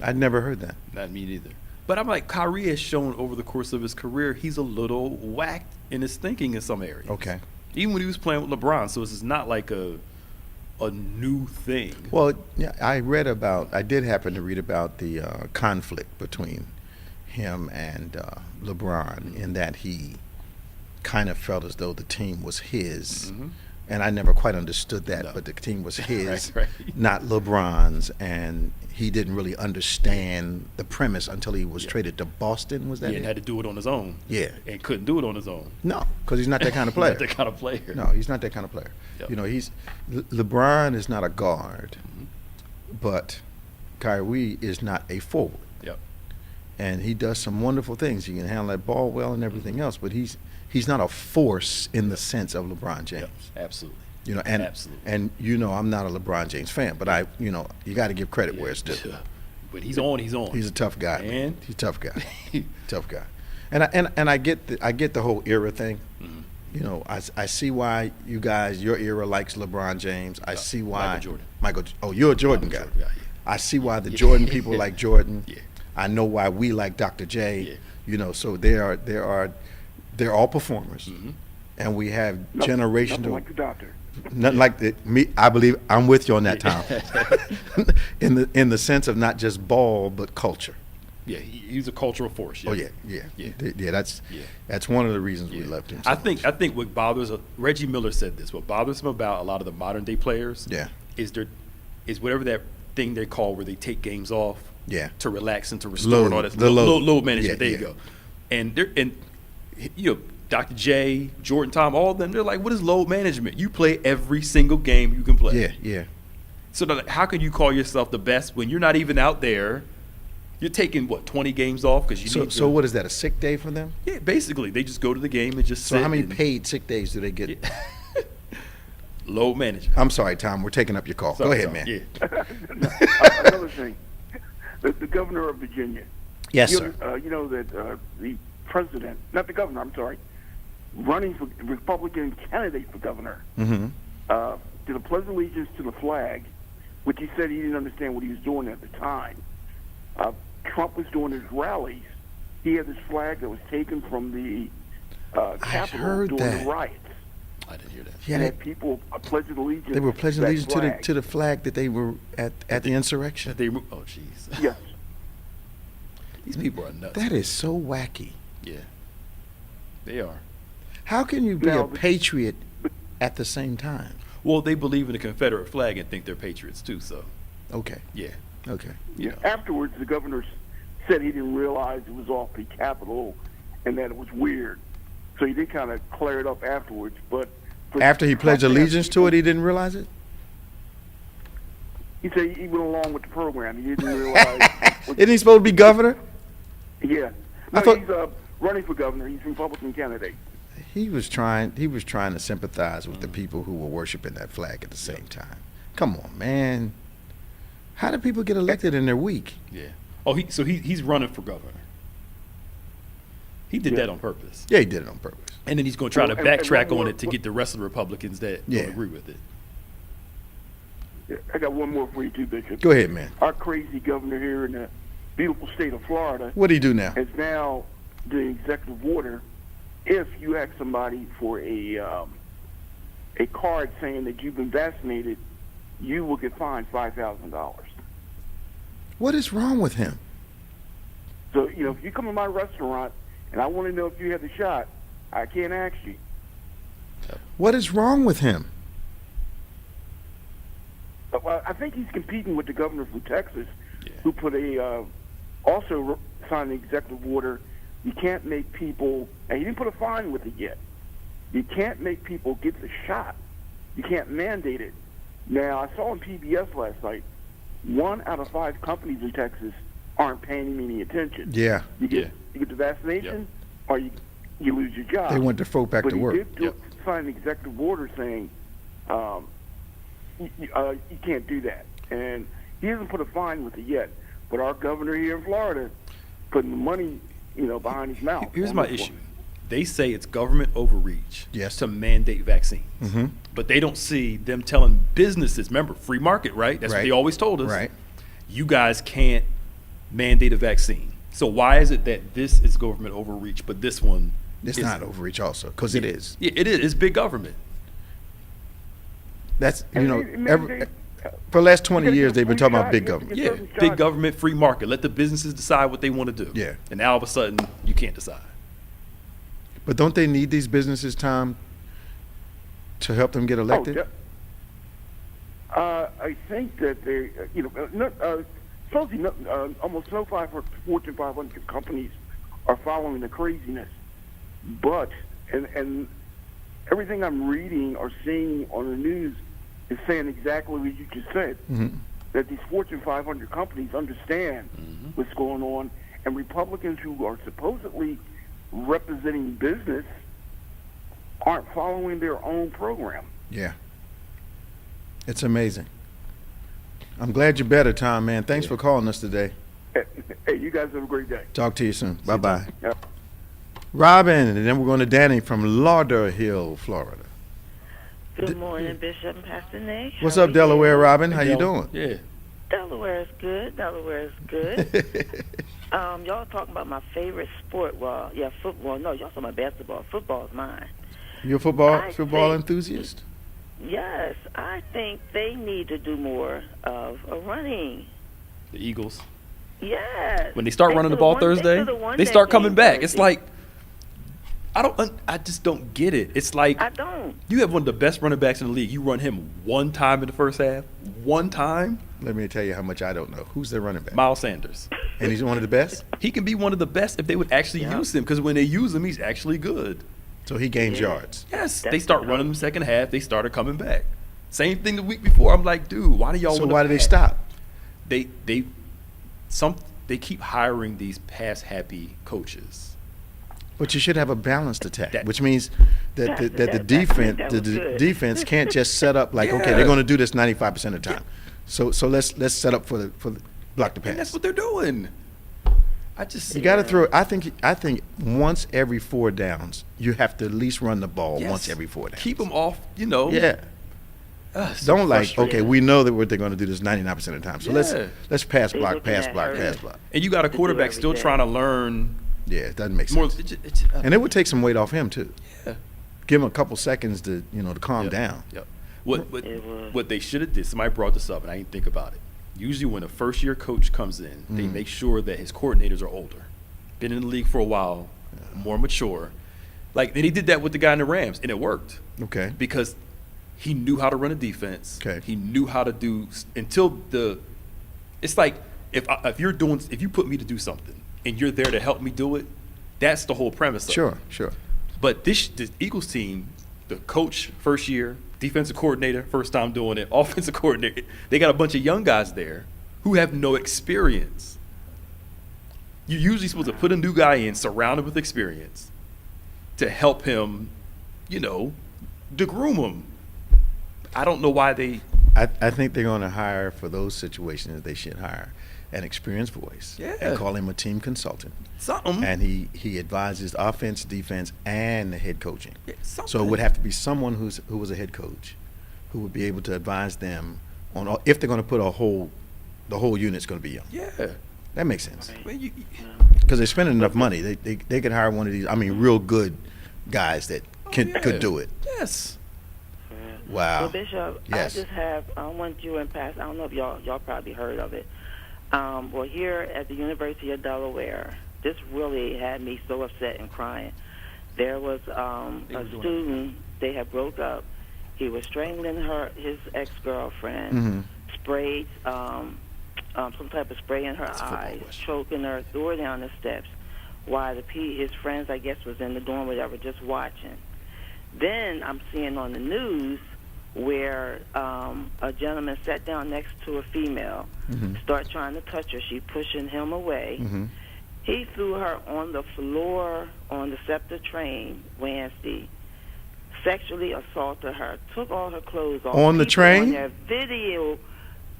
I'd never heard that. Not me neither. But I'm like, Kyrie has shown over the course of his career, he's a little whacked in his thinking in some areas. Okay. Even when he was playing with LeBron, so this is not like a new thing. Well, yeah, I did happen to read about the conflict between him and LeBron in that he kind of felt as though the team was his. Mm-hmm. And I never quite understood that, but the team was his, right. Not LeBron's, and he didn't really understand the premise until he was traded to Boston, was that it? And had to do it on his own. Yeah. And couldn't do it on his own. No, because he's not that kind of player. Not that kind of player. No, he's not that kind of player. Yep. LeBron is not a guard, but Kyrie is not a forward. Yep. And he does some wonderful things. He can handle that ball well and everything else, but he's not a force in the sense of LeBron James. Yep. Absolutely. Absolutely. And I'm not a LeBron James fan, but you got to give credit where it's due. But he's on. He's a tough guy. And he's a tough guy. Tough guy. And I get the whole era thing. Mm-hmm. I see why your era likes LeBron James. I see why Michael Jordan. Oh, you're a Jordan guy. Yeah. I see why the Jordan people like Jordan. Yeah. I know why we like Dr. J. Yeah. So they're all performers. Mm-hmm. And we have generational. Nothing like the doctor. Nothing like me. I believe I'm with you on that, Tom. in the sense of not just ball, but culture. Yeah, he's a cultural force. Yeah. Oh yeah. That's one of the reasons we loved him. So I think what bothers Reggie Miller said this. What bothers him about a lot of the modern day players, is whatever that thing they call where they take games off, to relax and to restore and all that. Load management. There you go. And Dr. J, Jordan, Tom, all of them, they're like, what is load management? You play every single game you can play. Yeah. So how can you call yourself the best when you're not even out there? You're taking, 20 games off because you need to. So what is that, a sick day for them? Yeah, basically. They just go to the game and just sit. So how many paid sick days do they get? Load management. I'm sorry, Tom. We're taking up your call. Go ahead, man. Yeah. Another thing. The governor of Virginia. Yes, sir. That the president, not the governor, I'm sorry, running for Republican candidate for governor, did a pledge of allegiance to the flag, which he said he didn't understand what he was doing at the time. Trump was doing his rallies. He had this flag that was taken from the Capitol during the riots. I didn't hear that. Yeah, and people pledged allegiance. They were pledging allegiance to the flag that they were at the insurrection. Oh, jeez. Yes. These people are nuts. That is so wacky. Yeah. They are. How can you be Now, a patriot at the same time? Well, they believe in the Confederate flag and think they're patriots too. So Okay. yeah, Okay. you know. Afterwards, the governor said he didn't realize it was off the Capitol and that it was weird. So he did kind of clear it up afterwards. But After he pledged allegiance to it, he didn't realize it? He said he went along with the program. He didn't realize. Isn't he supposed to be governor? Yeah. I No, thought- he's running for governor. He's a Republican candidate. He was trying to sympathize with the people who were worshiping that flag at the same time. Come on, man. How do people get elected in their week? Yeah. Oh, he's running for governor. He did that on purpose. Yeah, he did it on purpose. And then he's going to try to And backtrack one on more- it to get the rest of the Republicans that Yeah. don't agree with it. Yeah, I got one more for you too, Bishop. Go ahead, man. Our crazy governor here in the beautiful state of Florida What do he do now? has now the executive order. If you ask somebody for a card saying that you've been vaccinated, you will get fined $5,000. What is wrong with him? So if you come to my restaurant and I want to know if you had the shot, I can't ask you. What is wrong with him? Well, I think he's competing with the governor from Texas, Yeah. who put also signed an executive order. You can't make people, and he didn't put a fine with it yet. You can't make people get the shot. You can't mandate it. Now, I saw on PBS last night, 1 out of 5 companies in Texas aren't paying him any attention. Yeah. You get the vaccination, or you lose your job. They want their folk back But to he work. did sign an executive order saying you can't do that. And he hasn't put a fine with it yet. But our governor here in Florida putting the money, behind his mouth. Here's on my this issue. one. They say it's government overreach Yes. to mandate vaccines. Mm-hmm. But they don't see them telling businesses, remember, free market, right? That's what Right. they always told us. Right. You guys can't mandate a vaccine. So why is it that this is government overreach, but this one It's isn't? not overreach also, because it is. Yeah, it is. It's big government. That's, And for the last 20 gotta years, get they've been free talking about shot. big You have to government. get Yeah, certain big shots. government, free market. Let the businesses decide what they want to do. Yeah. And now all of a sudden, you can't decide. But don't they need these businesses, Tom, to help them get elected? I think that they, supposedly almost no Fortune 500 companies are following the craziness. But, and everything I'm reading or seeing on the news is saying exactly what you just said. Mhm. That these Fortune 500 companies understand what's going on, and Republicans who are supposedly representing business aren't following their own program. Yeah. It's amazing. I'm glad you're better, Tom, man. Thanks for calling us today. Hey, you guys have a great day. Talk to you soon. Bye-bye. Yeah. Robin, and then we're going to Danny from Lauderhill, Florida. Good morning, Bishop and Pastor Nick. What's How up, are Delaware, you? Robin? How you doing? Yeah. Delaware is good. Delaware is good. Y'all talking about my favorite sport. Well, yeah, football. No, y'all talking about basketball. Football is mine. You a football I think- enthusiast? Yes, I think they need to do more of a running. The Eagles. Yes. When they start running the could've ball won- Thursday, could've won they that start coming game back. It's Thursday. like, I just don't get it. It's like, I don't. you have one of the best running backs in the league. You run him one time in the first half. One time. Let me tell you how much I don't know. Who's their running back? Miles Sanders. And he's one of the best? He can be one of the best if they would actually use him, because when they use him, he's actually good. So he gains yards. Yes, That's they start the running him hope. second half. They started coming back. Same thing the week before. I'm like, dude, why do y'all? So wanna why do they pass? stop? They keep hiring these pass happy coaches. But you should have a balanced attack, That- which means that the That defense was good. defense can't just set up like, okay, Yeah. they're going to do this 95% of the time. So let's set up for the block the And that's pass. what they're doing. I just You got to throw. I think once every 4 downs, you have to at least run the ball Yes. once every 4 downs. keep them off. You know. Yeah. So Don't like, frustrating. okay, we know that what they're going to do this 99% of the time. So Yeah. let's pass They block, looking pass at block, her. pass block. And you got a do quarterback still everything. trying to learn Yeah, it doesn't make more. sense. And it would take some weight off him too. Yeah. Give him a couple seconds to calm Yep. down. Yep. It would. What they should have did, somebody brought this up and I didn't think about it. Usually when a first year coach comes in, they make sure that his coordinators are older, been in the league for a while, more mature. Like, and he did that with the guy in the Rams, and it worked. Okay. Because he knew how to run a defense. Okay. He knew how to do it's like if you put me to do something and you're there to help me do it, that's the whole premise of it. Sure. But this Eagles team, the coach first year, defensive coordinator first time doing it, offensive coordinator, they got a bunch of young guys there who have no experience. You're usually supposed to put a new guy in, surround him with experience, to help him, to groom him. I don't know why they. I think they're going to hire, for those situations, they should hire an experienced voice. Yeah. And call him a team consultant. Something. And he advises offense, defense, and the head coaching. Yeah, something. So it would have to be someone who was a head coach, who would be able to advise them on if they're going to put the whole unit's going to be young. Yeah. That makes sense. Well, Because they're spending enough money. They could hire one of these, real good guys that could do it. Yes. Wow. Well, Bishop, Yes. I just have want you and Pastor. I don't know if y'all probably heard of it. Well, here at the University of Delaware, this really had me so upset and crying. There was a student. They had broke up. He was strangling his ex-girlfriend. Sprayed some type of spray in her eyes, choking her, threw her down the steps. While his friends, I guess, was in the dorm, whatever, just watching. Then I'm seeing on the news where a gentleman sat down next to a female, start trying to touch her. She pushing him away. He threw her on the floor on the SEPTA train, Wednesday, sexually assaulted her, took all her clothes off. On the train? On their video,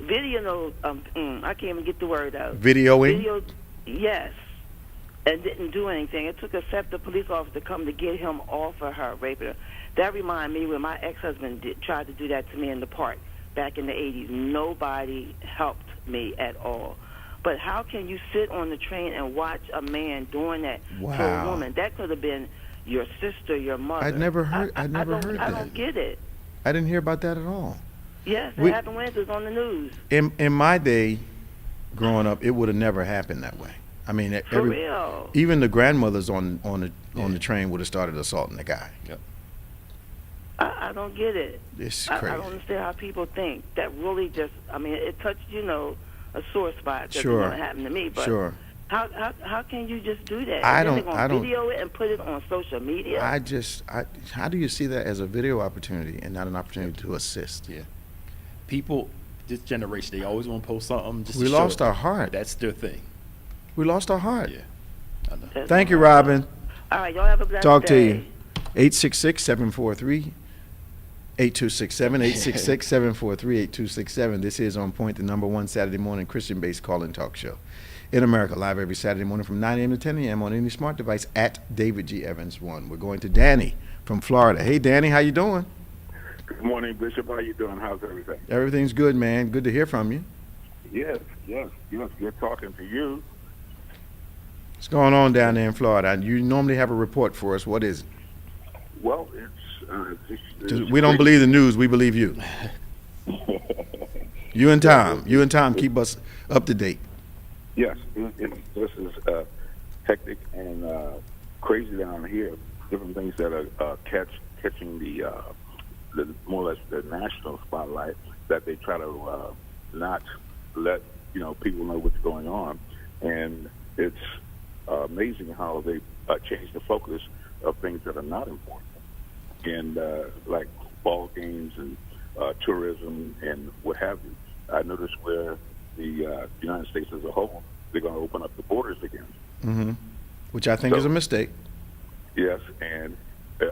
I can't even get the word out. Videoing? Yes. And didn't do anything. It took a SEPTA police officer to come to get him off of her, raping her. That reminded me when my ex-husband tried to do that to me in the park back in the 80s. Nobody helped me at all. But how can you sit on the train and watch a man doing that to a woman? That could have been your sister, your mother. I'd never heard that. I don't get it. I didn't hear about that at all. Yes, it happened Wednesdays on the news. In my day, growing up, it would have never happened that way. I mean, For real. Even the grandmothers on the train would have started assaulting the guy. Yep. I don't get it. It's I crazy. don't understand how people think. That really just, it touched, a sore spot. That Sure. It happened to me. But Sure. How can you just do that? I And then don't- they're I gonna don't- video it and put it on social media. How do you see that as a video opportunity and not an opportunity to assist? Yeah. People, this generation, they always want to post something. Just We to show lost it. our heart. That's their thing. We lost our heart. Yeah. I know. That's Thank you, all. Robin. All right, y'all have a blessed Talk to day. you. 866-743-8267, 866-743-8267. This is On Point, the #1 Saturday morning Christian-based call-in talk show in America, live every Saturday morning from 9 a.m. to 10 a.m. on any smart device at David G. Evans 1. We're going to Danny from Florida. Hey, Danny, how you doing? Good morning, Bishop. How you doing? How's everything? Everything's good, man. Good to hear from you. Yes. Good talking to you. What's going on down there in Florida? You normally have a report for us. What is it? Well, it's We don't believe the news. We believe you. You and Tom keep us up to date. Yes, this is hectic and crazy down here. Different things that are catching the more or less the national spotlight, that they try to not let people know what's going on, and it's amazing how they change the focus of things that are not important, and like ball games and tourism and what have you. I noticed where the United States as a whole, they're going to open up the borders again. Which I think is a mistake. Yes, and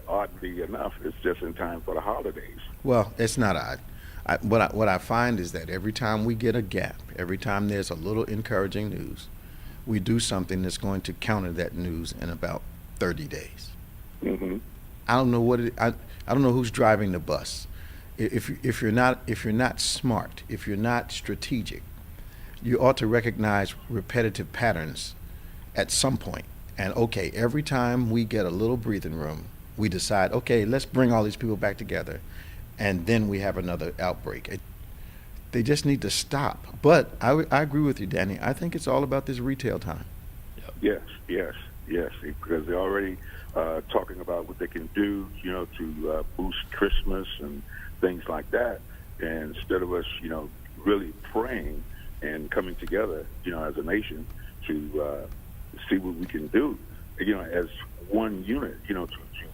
oddly enough, it's just in time for the holidays. Well, it's not odd. What I find is that every time we get a gap, every time there's a little encouraging news, we do something that's going to counter that news in about 30 days. I don't know I don't know who's driving the bus. If you're not smart, if you're not strategic, you ought to recognize repetitive patterns at some point. And okay, every time we get a little breathing room, we decide, okay, let's bring all these people back together, and then we have another outbreak. They just need to stop. But I agree with you, Danny. I think it's all about this retail time. Yes. Yes, because they're already talking about what they can do, to boost Christmas and things like that. And instead of us, really praying and coming together, as a nation to see what we can do, as one unit, to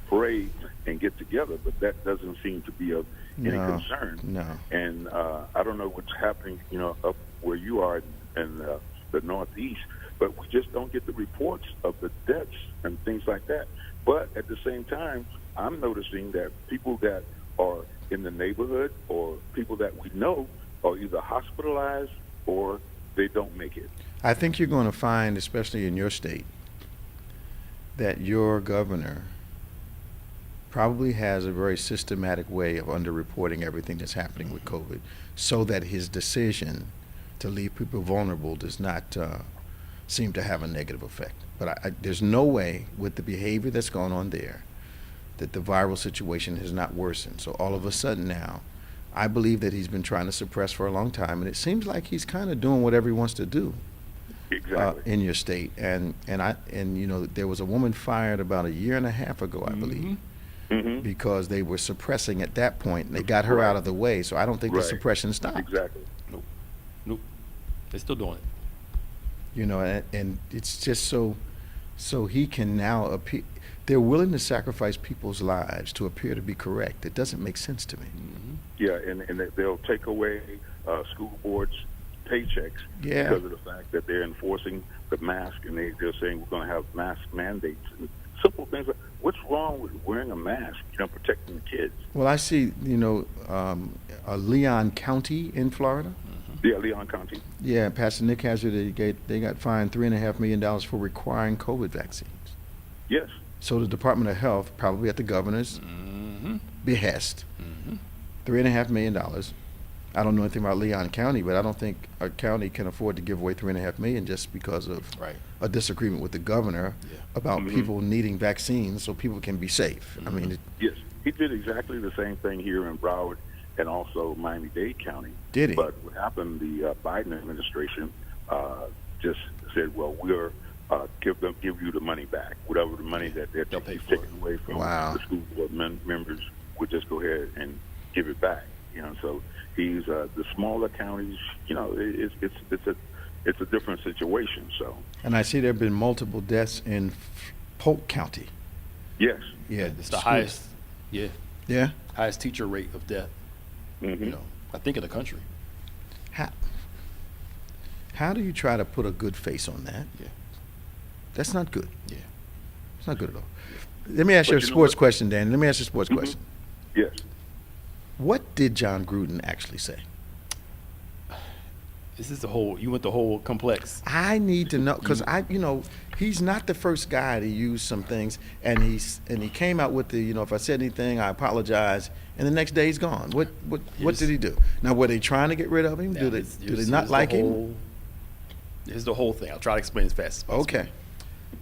pray and get together. But that doesn't seem to be of any concern. No. And I don't know what's happening, up where you are in the Northeast, but we just don't get the reports of the deaths and things like that. But at the same time, I'm noticing that people that are in the neighborhood or people that we know are either hospitalized or they don't make it. I think you're going to find, especially in your state, that your governor probably has a very systematic way of underreporting everything that's happening with COVID, so that his decision to leave people vulnerable does not seem to have a negative effect. But there's no way, with the behavior that's going on there, that the viral situation has not worsened. So all of a sudden now, I believe that he's been trying to suppress for a long time, and it seems like he's kind of doing whatever he wants to do. Exactly. In your state, and there was a woman fired about 1.5 years ago, I believe, because they were suppressing at that point, and they got her out of the way. So I don't think the suppression stopped. Exactly. Nope. They're still doing it. And it's just so he can now appear. They're willing to sacrifice people's lives to appear to be correct. It doesn't make sense to me. Yeah, and they'll take away school boards' paychecks because of the fact that they're enforcing the mask, and they're saying we're going to have mask mandates and simple things like, what's wrong with wearing a mask, protecting the kids? Well, I see, Leon County in Florida. Yeah, Leon County. Yeah, Pastor Nick Hazard, they got fined $3.5 million for requiring COVID vaccines. Yes. So the Department of Health, probably at the governor's behest, $3.5 million. I don't know anything about Leon County, but I don't think a county can afford to give away $3.5 million just because of a disagreement with the governor about people needing vaccines so people can be safe. I mean, yes, he did exactly the same thing here in Broward and also Miami-Dade County. Did he? But what happened? The Biden administration just said, "Well, we'll give you the money back, whatever the money that they're taking away from the school board members. We'll just go ahead and give it back." So he's the smaller counties. It's a different situation. So. And I see there have been multiple deaths in Polk County. Yes. Yeah, it's the highest. Yeah. Yeah. Highest teacher rate of death. I think in the country. How do you try to put a good face on that? Yeah. That's not good. Yeah. It's not good at all. Let me ask you a sports question, Danny. Let me ask you a sports question. Yes. What did John Gruden actually say? This is you went the whole complex. I need to know, because he's not the first guy to use some things, and he came out with the, if I said anything, I apologize, and the next day he's gone. What did he do? Now, were they trying to get rid of him? Do they not like him? Here's the whole thing. I'll try to explain as fast as possible. Okay.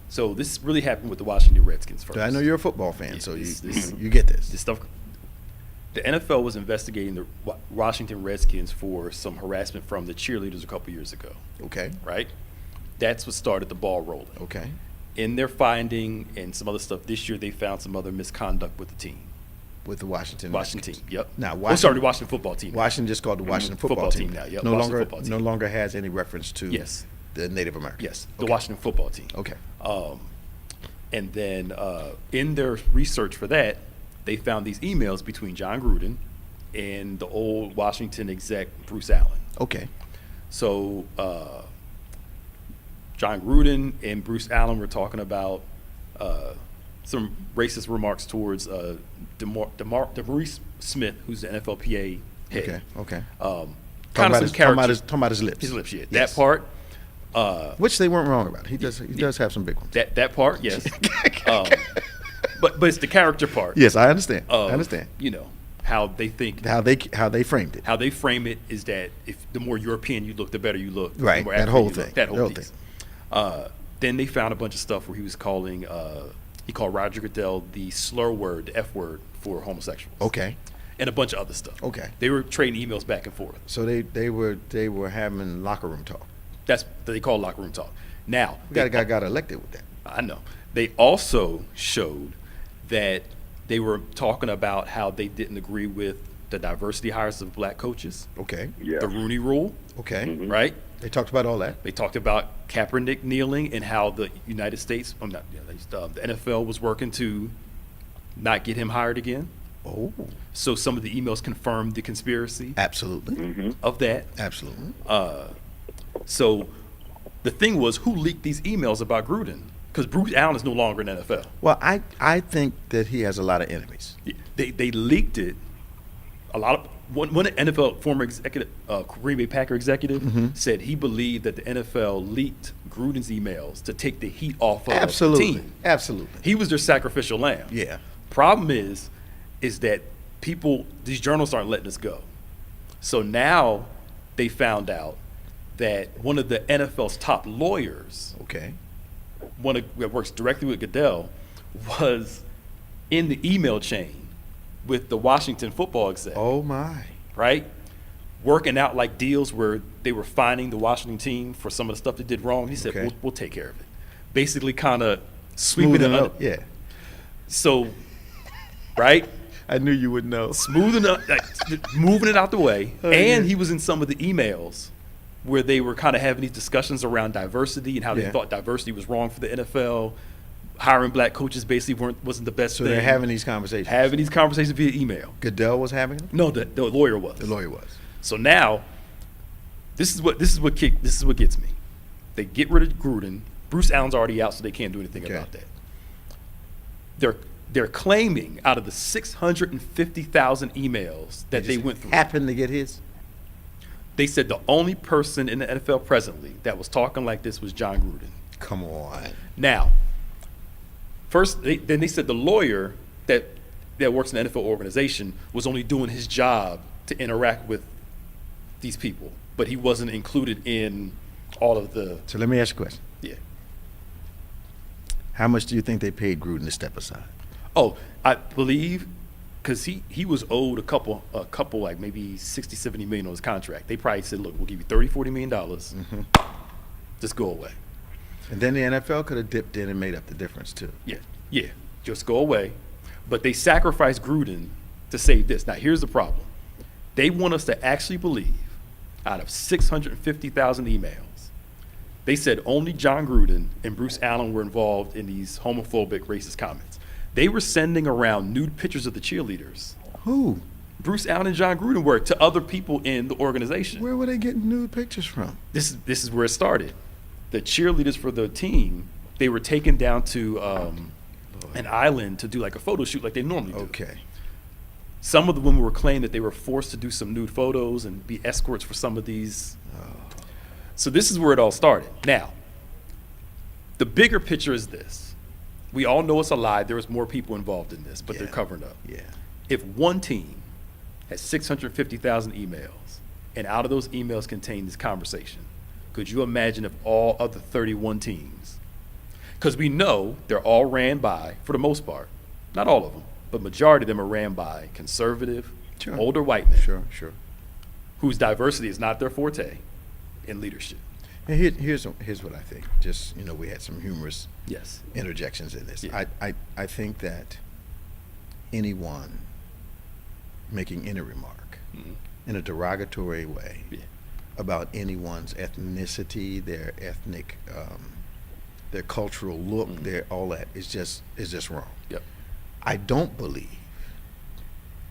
So this really happened with the Washington Redskins first. I know you're a football fan, so you get this. This stuff. The NFL was investigating the Washington Redskins for some harassment from the cheerleaders a couple years ago. Okay. Right? That's what started the ball rolling. Okay. In their finding and some other stuff, this year they found some other misconduct with the team. With the Washington team, yep. Now, the Washington football team. Washington just called the Washington football team now. Yep. No longer has any reference to the Native Americans. Yes, the Washington football team. Okay. And then in their research for that, they found these emails between John Gruden and the old Washington exec, Bruce Allen. Okay. So John Gruden and Bruce Allen were talking about some racist remarks towards DeMaurice Smith, who's the NFLPA head. Okay. Talking about his lips. His lips, yeah. Yes. That part. Which they weren't wrong about. He does have some big ones. That part, yes. But it's the character part. Yes, I understand. How they think. How they framed it. How they frame it is that if the more European you look, the better you look. Right. The more that whole thing. That whole piece. Then they found a bunch of stuff where he was calling. He called Roger Goodell the slur word, the F word for homosexuals. Okay. And a bunch of other stuff. Okay. They were trading emails back and forth. So they were having locker room talk. That's what they call locker room talk. Now we got a guy got elected with that. I know. They also showed that they were talking about how they didn't agree with the diversity hires of black coaches. Okay. Yeah. The Rooney Rule. Okay. Right? They talked about all that. They talked about Kaepernick kneeling and how the United States, the NFL was working to not get him hired again. Oh. So some of the emails confirmed the conspiracy Absolutely. of that. Absolutely. So the thing was, who leaked these emails about Gruden? Because Bruce Allen is no longer in the NFL. Well, I think that he has a lot of enemies. They leaked it. A lot of one NFL former executive, Green Bay Packer executive, said he believed that the NFL leaked Gruden's emails to take the heat off of the team. Absolutely. He was their sacrificial lamb. Yeah. Problem is that these journalists aren't letting us go. So now they found out that one of the NFL's top lawyers, Okay. one that works directly with Goodell, was in the email chain with the Washington football exec. Oh my. Right? Working out like deals where they were fining the Washington team for some of the stuff they did wrong. He said, Okay. we'll take care of it. Basically kind of sweeping Smoothing it it under. up. Yeah. So, right? I knew you would know. Smoothing up, like, moving it out the way. Oh, and yeah. he was in some of the emails where they were kind of having these discussions around diversity and how they Yeah. thought diversity was wrong for the NFL. Hiring black coaches basically wasn't the best So thing. they're having these conversations. Having these conversations via email. Goodell was having them? No, the lawyer was. The lawyer was. So now, this is what gets me. They get rid of Gruden. Bruce Allen's already out, so they can't do anything Okay. about that. They're claiming out of the 650,000 emails that they went through, Happened to get his? they said the only person in the NFL presently that was talking like this was John Gruden. Come on. Now, first, then they said the lawyer that works in the NFL organization was only doing his job to interact with these people, but he wasn't included in all of the. So let me ask you a question. Yeah. How much do you think they paid Gruden to step aside? Oh, I believe because he was owed a couple like maybe 60, 70 million on his contract. They probably said, look, we'll give you $30, $40 million. Just go away. And then the NFL could have dipped in and made up the difference too. Yeah, just go away. But they sacrificed Gruden to save this. Now, here's the problem. They want us to actually believe out of 650,000 emails, they said only John Gruden and Bruce Allen were involved in these homophobic, racist comments. They were sending around nude pictures of the cheerleaders. Who? Bruce Allen and John Gruden were to other people in the organization. Where were they getting nude pictures from? This is where it started. The cheerleaders for the team, they were taken down to an island to do like a photo shoot like they normally do. Okay. Some of the women were claiming that they were forced to do some nude photos and be escorts for some of these. So this is where it all started. Now, the bigger picture is this. We all know it's a lie. There was more people involved in this, but they're covering up. Yeah. If one team has 650,000 emails, and out of those emails contain this conversation, could you imagine if all other 31 teams, because we know they're all ran by, for the most part, not all of them, but majority of them are ran by conservative, older white men, Sure. whose diversity is not their forte in leadership. And here's what I think. Just, we had some humorous Yes. interjections in this. Yeah. I think that anyone making any remark in a derogatory way about anyone's ethnicity, their ethnic, their cultural look, their all that is just wrong. Yep. I don't believe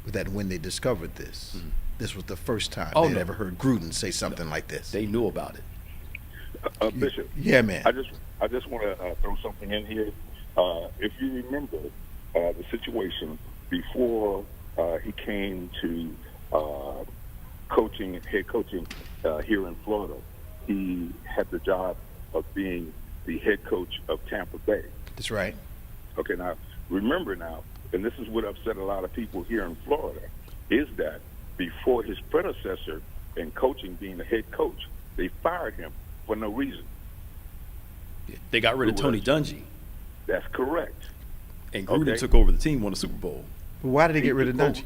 that when they discovered this, this was the first time they'd ever heard Gruden say something like this. They knew about it. Bishop. Yeah, man. I just want to throw something in here. If you remember the situation before he came to head coaching here in Florida, he had the job of being the head coach of Tampa Bay. That's right. Okay, now remember now, and this is what upset a lot of people here in Florida, is that before his predecessor in coaching, being the head coach, they fired him for no reason. They got rid of Tony Dungy, That's correct. and Gruden took over the team, won the Super Bowl. Why did they get rid of Dungy?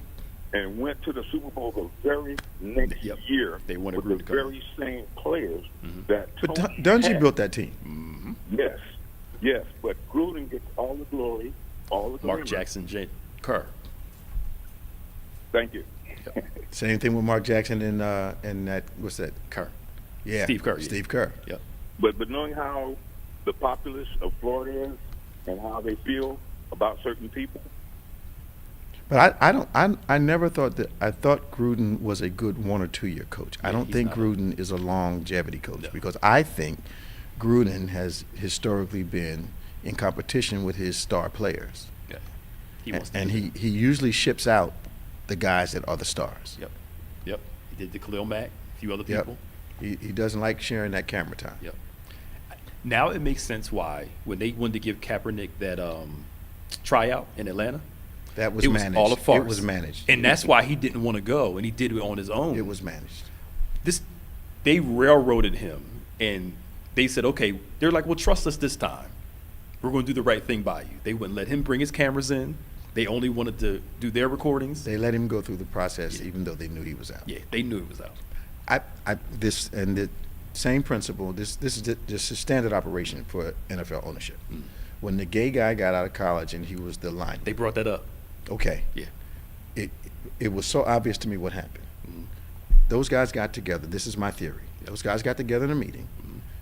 And went to the Super Bowl the very next year They wanted with Gruden the to come. very same players that But Tony Dungy had. built that team. Yes. Yes, but Gruden gets all the glory, all the Mark glamour. Jackson, Kerr. Thank you. Same thing with Mark Jackson and that, what's that? Kerr. Yeah. Steve Kerr. Steve Kerr. Yep. But knowing how the populace of Florida is and how they feel about certain people, But I never thought that. I thought Gruden was a good 1 or 2 year coach. I don't he's think not. Gruden is a longevity coach No. because I think Gruden has historically been in competition with his star players. Yeah. He wants to And do he usually ships out the guys that are the stars. Yep. Yep. He did the Khalil Mack, a few other Yep. people. He doesn't like sharing that camera time. Yep. Now it makes sense why when they wanted to give Kaepernick that tryout in Atlanta, That was it was managed. all a farce. It was managed. And that's why he didn't want to go, and he did it on his own. It was managed. They railroaded him, and they said, okay, they're like, well, trust us this time. We're going to do the right thing by you. They wouldn't let him bring his cameras in. They only wanted to do their recordings. They let him go through the process even though they knew he was out. Yeah, they knew he was out. The same principle. This is a standard operation for NFL ownership. When the gay guy got out of college and he was the lineman, They brought that up. okay, Yeah. it was so obvious to me what happened. Those guys got together. This is my theory. Those guys got together in a meeting,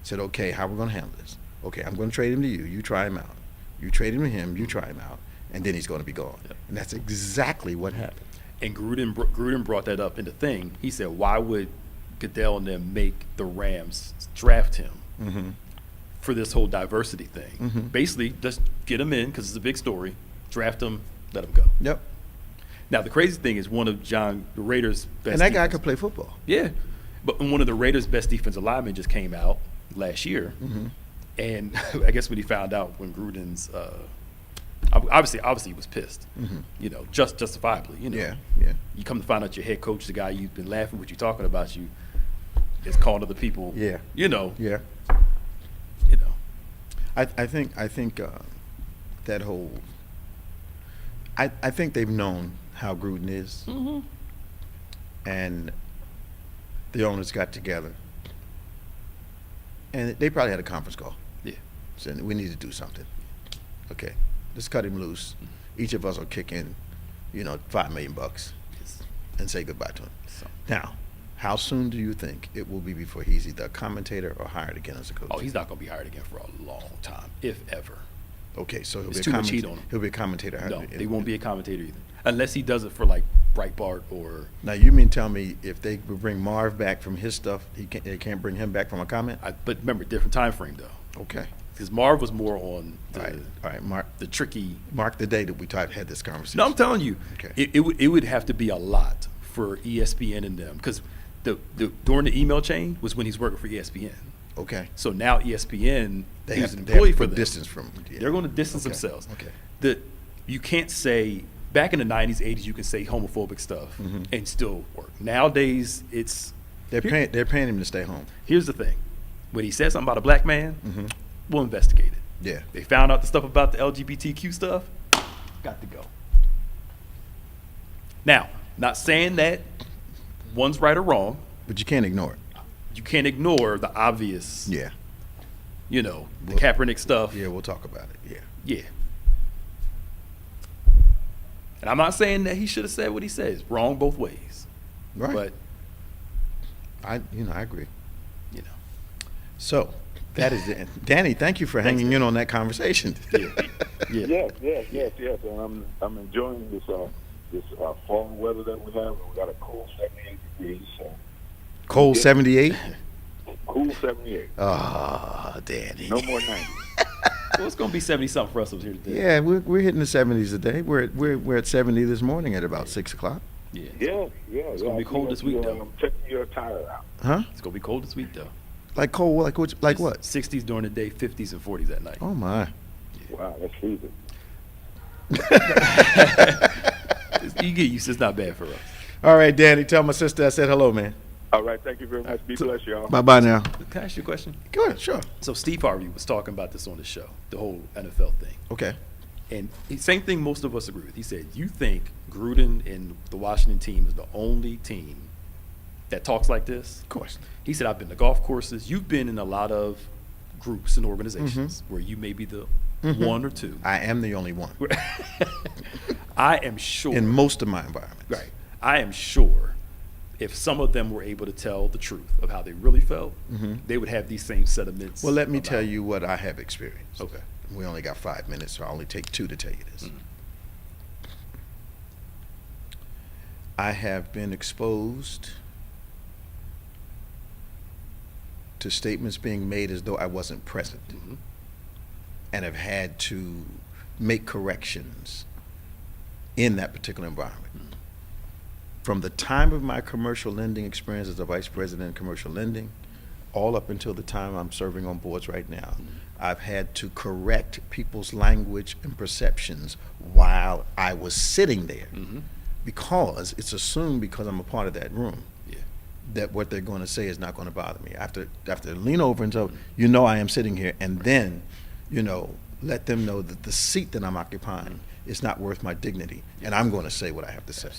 said, okay, how we're going to handle this? Okay, I'm going to trade him to you. You try him out. You trade him to him. You try him out, and then he's going to be gone. Yep. And that's exactly what happened. And Gruden brought that up in the thing. He said, why would Goodell and them make the Rams draft him for this whole diversity thing? Basically, just get him in because it's a big story. Draft him, let him go. Yep. Now, the crazy thing is one of the Raiders' best And that guy defense- could play football. Yeah. But one of the Raiders' best defensive linemen just came out last year. And I guess when he found out when Gruden's obviously he was pissed. You know, justifiably, you know. Yeah. You come to find out your head coach, the guy you've been laughing with you talking about you, is calling other people. Yeah. You know. Yeah. You know. I think that whole. I think they've known how Gruden is, and the owners got together, and they probably had a conference call. Yeah. Saying we need to do something. Okay, let's cut him loose. Each of us will kick in, $5 million and say goodbye to him. So. Now, how soon do you think it will be before he's either a commentator or hired again as a coach? Oh, he's not going to be hired again for a long time, if ever. Okay, so he'll It's be too a much heat on him. He'll be a commentator. No, they won't be a commentator either, unless he does it for like Breitbart or. Now you mean tell me if they would bring Marv back from his stuff, they can't bring him back from a comment? But remember, different time frame though. Okay. Because Marv was more on All right, Mark. the tricky. Mark the day that we had this conversation. No, I'm telling you, Okay. it would have to be a lot for ESPN and them because during the email chain was when he's working for ESPN. Okay. So now ESPN They he's have, an they have employee to for put them. distance from. Yeah. They're going to distance Okay. themselves. Okay. You can't say back in the 90s, 80s you can say homophobic stuff and still work. Nowadays it's They're paying him to stay home. here's the thing: when he says something about a black man, we'll investigate it. Yeah. They found out the stuff about the LGBTQ stuff, got to go. Now, not saying that one's right or wrong. But you can't ignore it. You can't ignore the obvious, Yeah. the Kaepernick stuff. Yeah, we'll talk about it. Yeah. Yeah. And I'm not saying that he should have said what he says. Wrong both ways. Right. But, I agree. you know. So that is it. Danny, thank you for hanging in on that conversation. Yeah. Yes. And I'm enjoying this fall weather that we have. We got a cool 78 degrees. So Cold 78. cool 78. Ah, Danny. No more 90. Well, it's going to be 70-something for us here today. Yeah, we're hitting the 70s today. We're at 70 this morning at about 6 o'clock. Yeah. It's gonna be cold this week, though. I'm checking your attire out. Huh? It's going to be cold this week, though. Like cold? Like what? 60s during the day, 50s and 40s at night. Oh my. Wow, that's freezing. You get used. It's not bad for us. All right, Danny. Tell my sister I said hello, man. All right, thank you very much. Be blessed, y'all. Bye bye now. Can I ask you a question? Go ahead. Sure. So Steve Harvey was talking about this on the show, the whole NFL thing. Okay. And same thing most of us agree with. He said, you think Gruden and the Washington team is the only team that talks like this? Of course. He said, I've been to golf courses. You've been in a lot of groups and organizations where you may be the one or two. I am the only one. I am sure. In most of my environments. Right. I am sure if some of them were able to tell the truth of how they really felt, they would have these same sentiments. Well, let me tell you what I have experienced. Okay. We only got 5 minutes, so I'll only take 2 to tell you this. I have been exposed to statements being made as though I wasn't present, and have had to make corrections in that particular environment. From the time of my commercial lending experience as a vice president in commercial lending, all up until the time I'm serving on boards right now, I've had to correct people's language and perceptions while I was sitting there, because it's assumed, because I'm a part of that room, that what they're going to say is not going to bother me. I have to lean over and tell, I am sitting here, and then, let them know that the seat that I'm occupying is not worth my dignity, and I'm going to say what I have to say.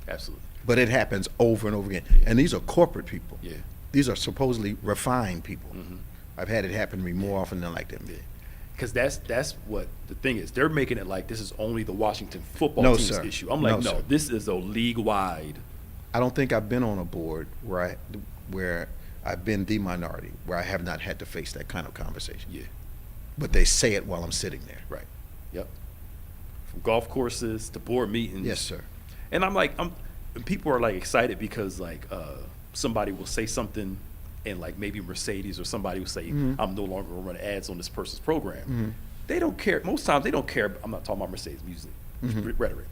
Absolutely. But it happens over and over again. And these are corporate people. These are supposedly refined people. I've had it happen to me more often than like them. Because that's what the thing is. They're making it like this is only the Washington football team's issue. I'm like, no, this is a league-wide. I don't think I've been on a board where I've been the minority, where I have not had to face that kind of conversation. But they say it while I'm sitting there. Right. Yep. From golf courses to board meetings. Yes, sir. And I'm like, people are like excited because like somebody will say something, and like maybe Mercedes or somebody will say, I'm no longer gonna run ads on this person's program. They don't care. Most times they don't care. I'm not talking about Mercedes music, rhetoric.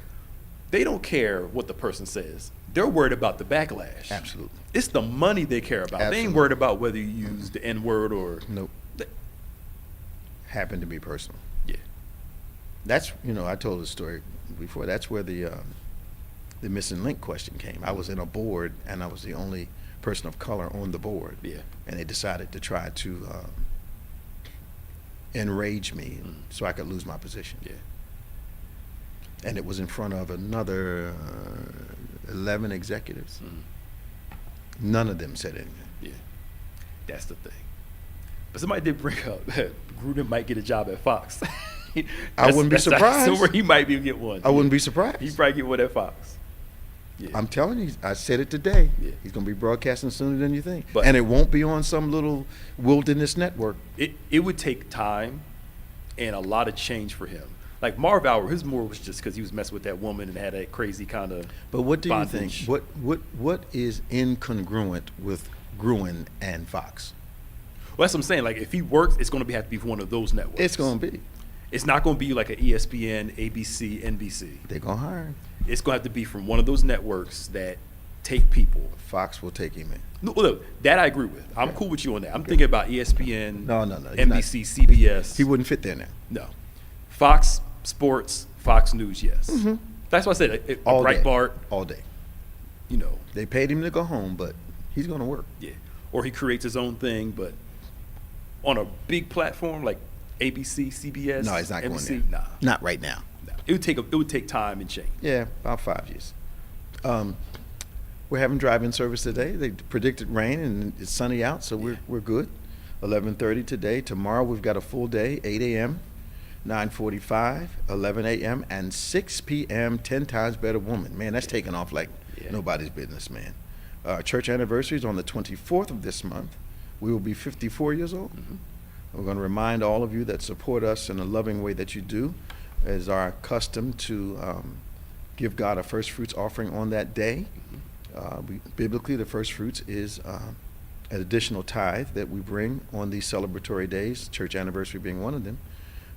They don't care what the person says. They're worried about the backlash. Absolutely. It's the money they care about. Absolutely. They ain't worried about whether you use the N-word or. Nope. Happened to be personal. Yeah. That's, I told the story before. That's where the missing link question came. I was in a board, and I was the only person of color on the board. Yeah. And they decided to try to enrage me so I could lose my position. Yeah. And it was in front of another 11 executives. None of them said anything. Yeah. That's the thing. But somebody did bring up Gruden might get a job at Fox. I wouldn't be surprised. So he might be get one. I wouldn't be surprised. He'd probably get one at Fox. Yeah. I'm telling you, I said it today. Yeah. He's going to be broadcasting sooner than you think. But, and it won't be on some little wilderness network. It would take time and a lot of change for him. Like Marv Albert, his more was just because he was messing with that woman and had that crazy kind of. But what do bondage. you think? What is incongruent with Gruden and Fox? Well, that's what I'm saying. Like if he works, it's going to have to be one of those networks. It's going to be. It's not going to be like an ESPN, ABC, NBC. They're going to hire him. It's going to have to be from one of those networks that take people. Fox will take him in. No, look, that I agree with. I'm cool with you on that. I'm thinking about ESPN, No. NBC, CBS. He wouldn't fit there now. No. Fox Sports, Fox News, yes. That's why I said a All day. Breitbart. All day. You They paid him to go home, but he's going to work. Yeah. Or he creates his own thing, but on a big platform like ABC, CBS. No, he's not NBC, going there. Nah. Not right now. Nah. It would take time and change. Yeah, about 5 years. We're having drive-in service today. They predicted rain, and it's sunny out, so we're good. 11:30 today. Tomorrow we've got a full day, 8 a.m., 9:45, 11 a.m., and 6 p.m., 10 times better woman. Man, that's taking off like nobody's business, man. Our church anniversary is on the 24th of this month. We will be 54 years old. We're going to remind all of you that support us in a loving way that you do. It is our custom to give God a first fruits offering on that day. Biblically, the first fruits is an additional tithe that we bring on these celebratory days, church anniversary being one of them.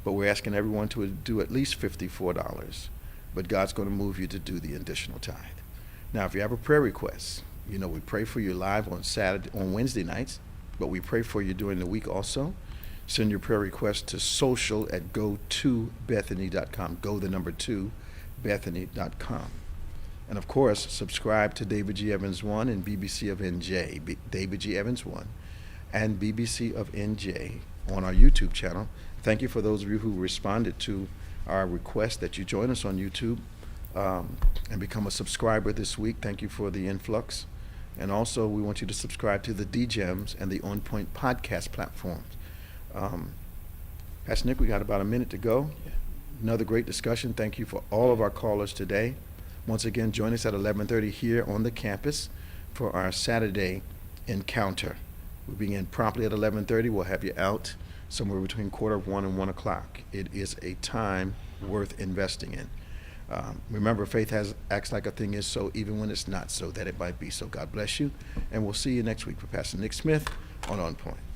But we're asking everyone to do at least $54. But God's going to move you to do the additional tithe. Now, if you have a prayer request, we pray for you live on Wednesday nights, but we pray for you during the week also. Send your prayer request to social@go2bethany.com. Go the number 2, Bethany.com. And of course, subscribe to David G. Evans 1 and BBC of NJ, David G. Evans 1 and BBC of NJ on our YouTube channel. Thank you for those of you who responded to our request that you join us on YouTube and become a subscriber this week. Thank you for the influx. And also, we want you to subscribe to the DGEMS and the OnPointe podcast platforms. Pastor Nick, we got about a minute to go. Another great discussion. Thank you for all of our callers today. Once again, join us at 11:30 here on the campus for our Saturday encounter. We begin promptly at 11:30. We'll have you out somewhere between 1:15 and 1 o'clock. It is a time worth investing in. Remember, faith acts like a thing is so, even when it's not so, that it might be so. God bless you, and we'll see you next week for Pastor Nick Smith on OnPointe.